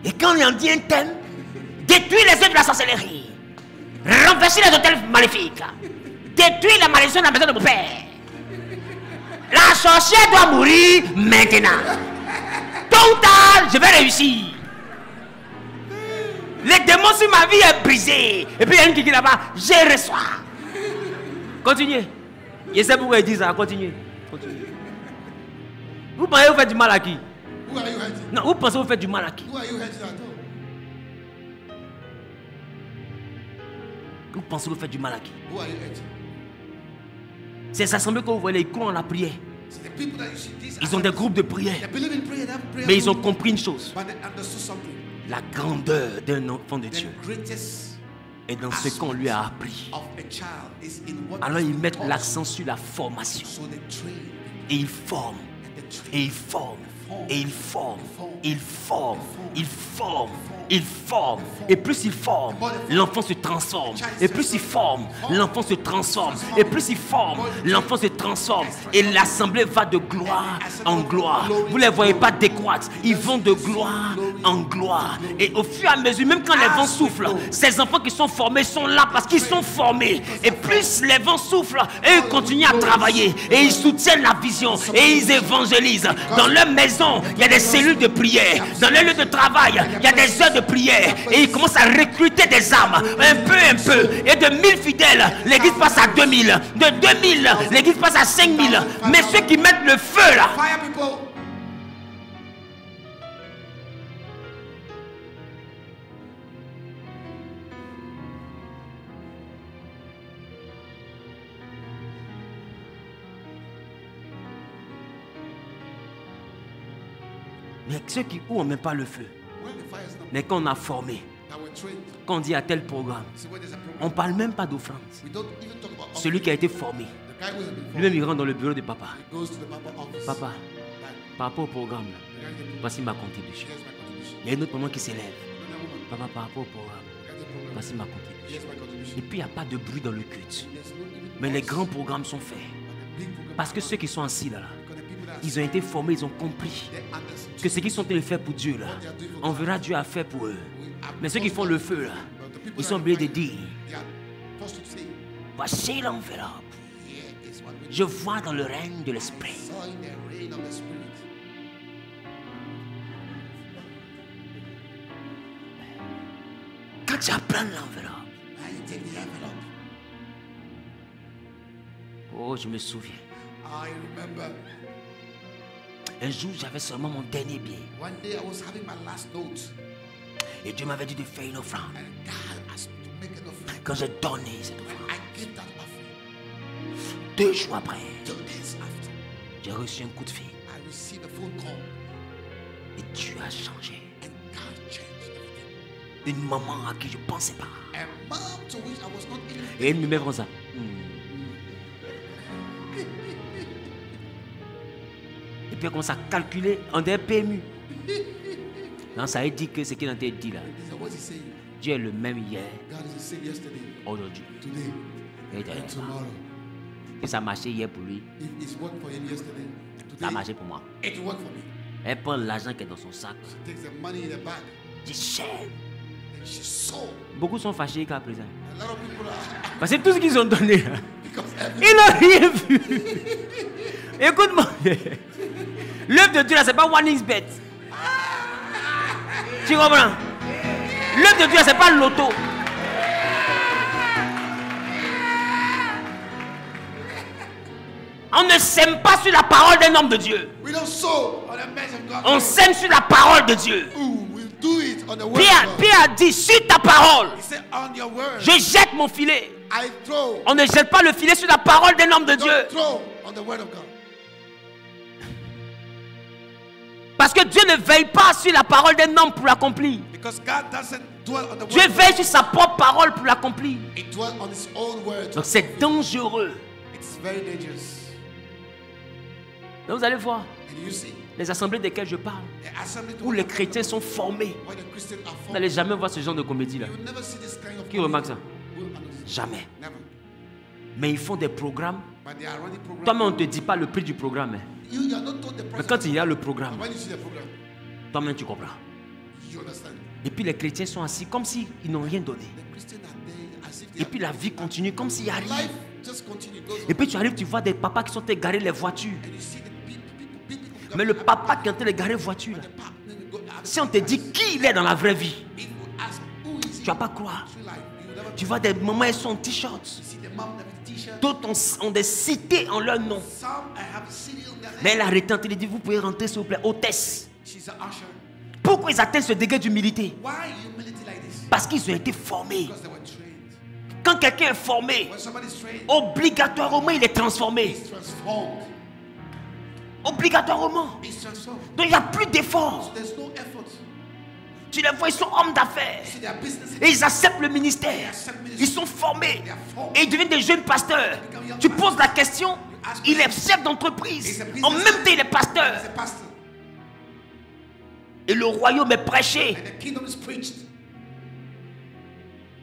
Et quand on dit un thème, détruire les œuvres de la sorcellerie, renverser les hôtels maléfiques, détruire la malédiction de la maison de mon père. La sorcière doit mourir maintenant. Tôt ou tard, je vais réussir. Les démons sur ma vie est brisé. Et puis il y a une qui dit là-bas, je reçois. Continuez. Je sais pourquoi ils disent ça. Continuez. Continuez. Vous pensez que vous faites du mal à qui?
Who are you hurting?
Non, vous pensez que vous faites du mal à qui?
Who are you hurting at all?
Vous pensez que vous faites du mal à qui?
Who are you hurting?
Ces assemblées que vous voyez, ils croient en la prière.
See, the people that you see, these
Ils ont des groupes de prière.
they believe in prayer, they have prayer.
Mais ils ont
group,
compris une chose.
but they understood something.
La grandeur d'un enfant de
The
Dieu
greatest
est dans ce qu'on lui a appris.
of a child is in what
Alors
is
ils
being
mettent
taught.
l'accent sur la formation.
So they train
Et ils forment.
and they train.
Et ils forment. Et ils forment. Ils forment. Ils forment. Ils forment. Et plus ils forment, l'enfant se transforme. Et plus ils forment, l'enfant se transforme. Et plus ils forment, l'enfant se transforme. Et l'assemblée va de gloire en gloire. Vous ne les voyez pas décroître. Ils vont de gloire en gloire. Et au fur et à mesure, même quand les vents soufflent, ces enfants qui sont formés sont là parce qu'ils sont formés. Et plus les vents soufflent, eux ils continuent à travailler. Et ils soutiennent la vision. Et ils évangélisent. Dans leur maison, il y a des cellules de prière. Dans leur lieu de travail, il y a des heures de prière. Et ils commencent à recruter des âmes. Un peu. Et de 1000 fidèles, l'église passe à 2000. De 2000, l'église passe à 5000. Mais ceux qui mettent le feu là,
Fire people.
mais ceux qui où on ne met pas le feu.
When the fire is not
Mais quand on a formé,
that we're trained.
quand on dit à tel programme,
See when there's a
on
program.
ne parle même pas d'offrande.
We don't even talk about
Celui qui a été formé,
the guy who has been formed.
lui-même il rentre dans le bureau de papa.
He goes to the papa office.
Papa,
Dad,
par rapport au programme, là,
the guy gets-
voici ma contribution.
here's my contribution.
Il y a une autre maman qui s'élève.
Another woman.
Papa, par rapport au programme,
Get the program.
voici ma contribution.
Here's my contribution.
Et puis il n'y a pas de bruit dans le culte.
There's no even
Mais les
noise,
grands programmes sont faits.
but the big program.
Parce que ceux qui sont assis là,
Because the people that
ils ont été formés, ils ont compris
they understand.
que ce qu'ils sont en train de faire pour Dieu là, on verra Dieu a fait pour eux. Mais ceux qui font le feu là, ils sont obligés de dire,
They are forced to say,
voici l'enveloppe.
here is what we
Je vois dans le règne de l'esprit.
saw in the reign of the Spirit.
Quand tu as plein l'enveloppe.
Now you take the envelope.
Oh, je me souviens.
I remember
Un jour, j'avais seulement mon dernier billet.
one day I was having my last note,
Et Dieu m'avait dit de faire une offrande.
and God asked me to make an offering.
Quand j'ai donné cette offrande,
I gave that offering.
2 jours après,
2 days after,
j'ai reçu un coup de fil.
I received a phone call,
Et Dieu a changé.
and God changed everything.
Une maman à qui je ne pensais pas.
A mom to which I was not even.
Et elle me met comme ça. Et puis elle commence à calculer en des PMU. Non, ça veut dire que ce qu'il a dit là,
So what's he saying?
Dieu est le même hier,
God is the same yesterday,
aujourd'hui.
today,
Et derrière.
and tomorrow.
Et ça a marché hier pour lui,
If it's worked for him yesterday,
ça a
today
marché pour moi.
it will work for me.
Elle prend l'argent qui est dans son sac.
She takes the money in the bag,
Dit cher.
and she sold.
Beaucoup sont fâchés qu'à présent.
A lot of people are
Parce que tout ce qu'ils ont donné, là,
because every
ils n'ont rien vu. Écoute-moi. L'œuvre de Dieu là, c'est pas one is bet. Tu comprends? L'œuvre de Dieu là, c'est pas l'auto. On ne sème pas sur la parole d'un homme de Dieu.
we don't sow on the mess of God.
On sème sur la parole de Dieu.
Ooh, we'll do it on the word
Pierre,
of God.
Pierre a dit, sur ta parole,
He said, on your word,
je jette mon filet.
I throw.
On ne jette pas le filet sur la parole d'un homme de Dieu.
Don't throw on the word of God.
Parce que Dieu ne veille pas sur la parole d'un homme pour l'accomplir.
Because God doesn't dwell on the
Dieu
word.
veille sur sa propre parole pour l'accomplir.
He dwells on his own word.
Donc c'est dangereux.
It's very dangerous.
Donc vous allez voir,
And you see,
les assemblées desquelles je parle,
the assembly to
où les chrétiens sont formés,
where the Christians are
vous
formed,
n'allez jamais voir ce genre de comédie là.
you will never see this kind of
Qui remarque ça?
Will understand.
Jamais.
Never.
Mais ils font des programmes.
But they are running programs.
Toi-même, on ne te dit pas le prix du programme. Hein.
You are not told the
Mais
price.
quand il y a le programme,
When you see the program,
toi-même, tu comprends.
you understand.
Et puis les chrétiens sont assis comme s'ils n'ont rien donné.
The Christians are there as if they
Et puis la vie continue comme s'il n'y a rien.
life just continue, goes on.
Et puis tu arrives, tu vois des papas qui sont égarés les voitures.
And you see the people
Mais le papa qui est en train d'égarer les voitures, là,
the go out.
si on te dit qui il est dans la vraie vie,
If you ask who is
tu
he
vas pas croire.
in life, you will never
Tu vois des mamans, elles sont en t-shirt.
see the mom with the t-shirt.
D'autres ont des cités en leur nom.
Some I have city on their
Mais
head.
elle a arrêté, elle dit, vous pouvez rentrer s'il vous plaît, hôtesse.
She's an usher.
Pourquoi ils atteignent ce degré d'humilité?
Why humility like this?
Parce qu'ils ont été formés.
Because they were trained.
Quand quelqu'un est formé,
When somebody's trained,
obligatoirement il est transformé.
he's transformed.
Obligatoirement.
He's transformed.
Donc il n'y a plus d'effort.
There's no effort.
Tu les vois, ils sont hommes d'affaires.
See their business.
Et ils acceptent le ministère. Ils sont formés. Et ils deviennent des jeunes pasteurs. Tu poses la question, il est chef d'entreprise. En même temps, il est pasteur.
As a pastor.
Et le royaume est prêché.
And the kingdom is preached.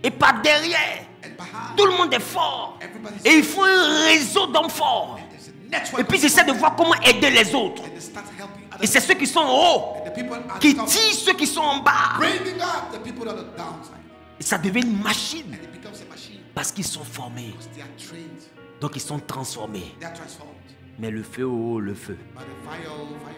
Et par derrière,
And behind,
tout le monde est fort.
everybody's
Et ils font un réseau d'hommes forts.
there's a network.
Et puis ils essaient de voir comment aider les autres.
And they start helping
Et
others.
c'est ceux qui sont en haut
The people are
qui
top,
tirent ceux qui sont en bas.
bringing up the people on the downside.
Et ça devient une machine.
And it becomes a machine.
Parce qu'ils sont formés.
Because they are trained.
Donc ils sont transformés.
They are transformed.
Mais le feu, oh le feu.
By the fire, oh fire.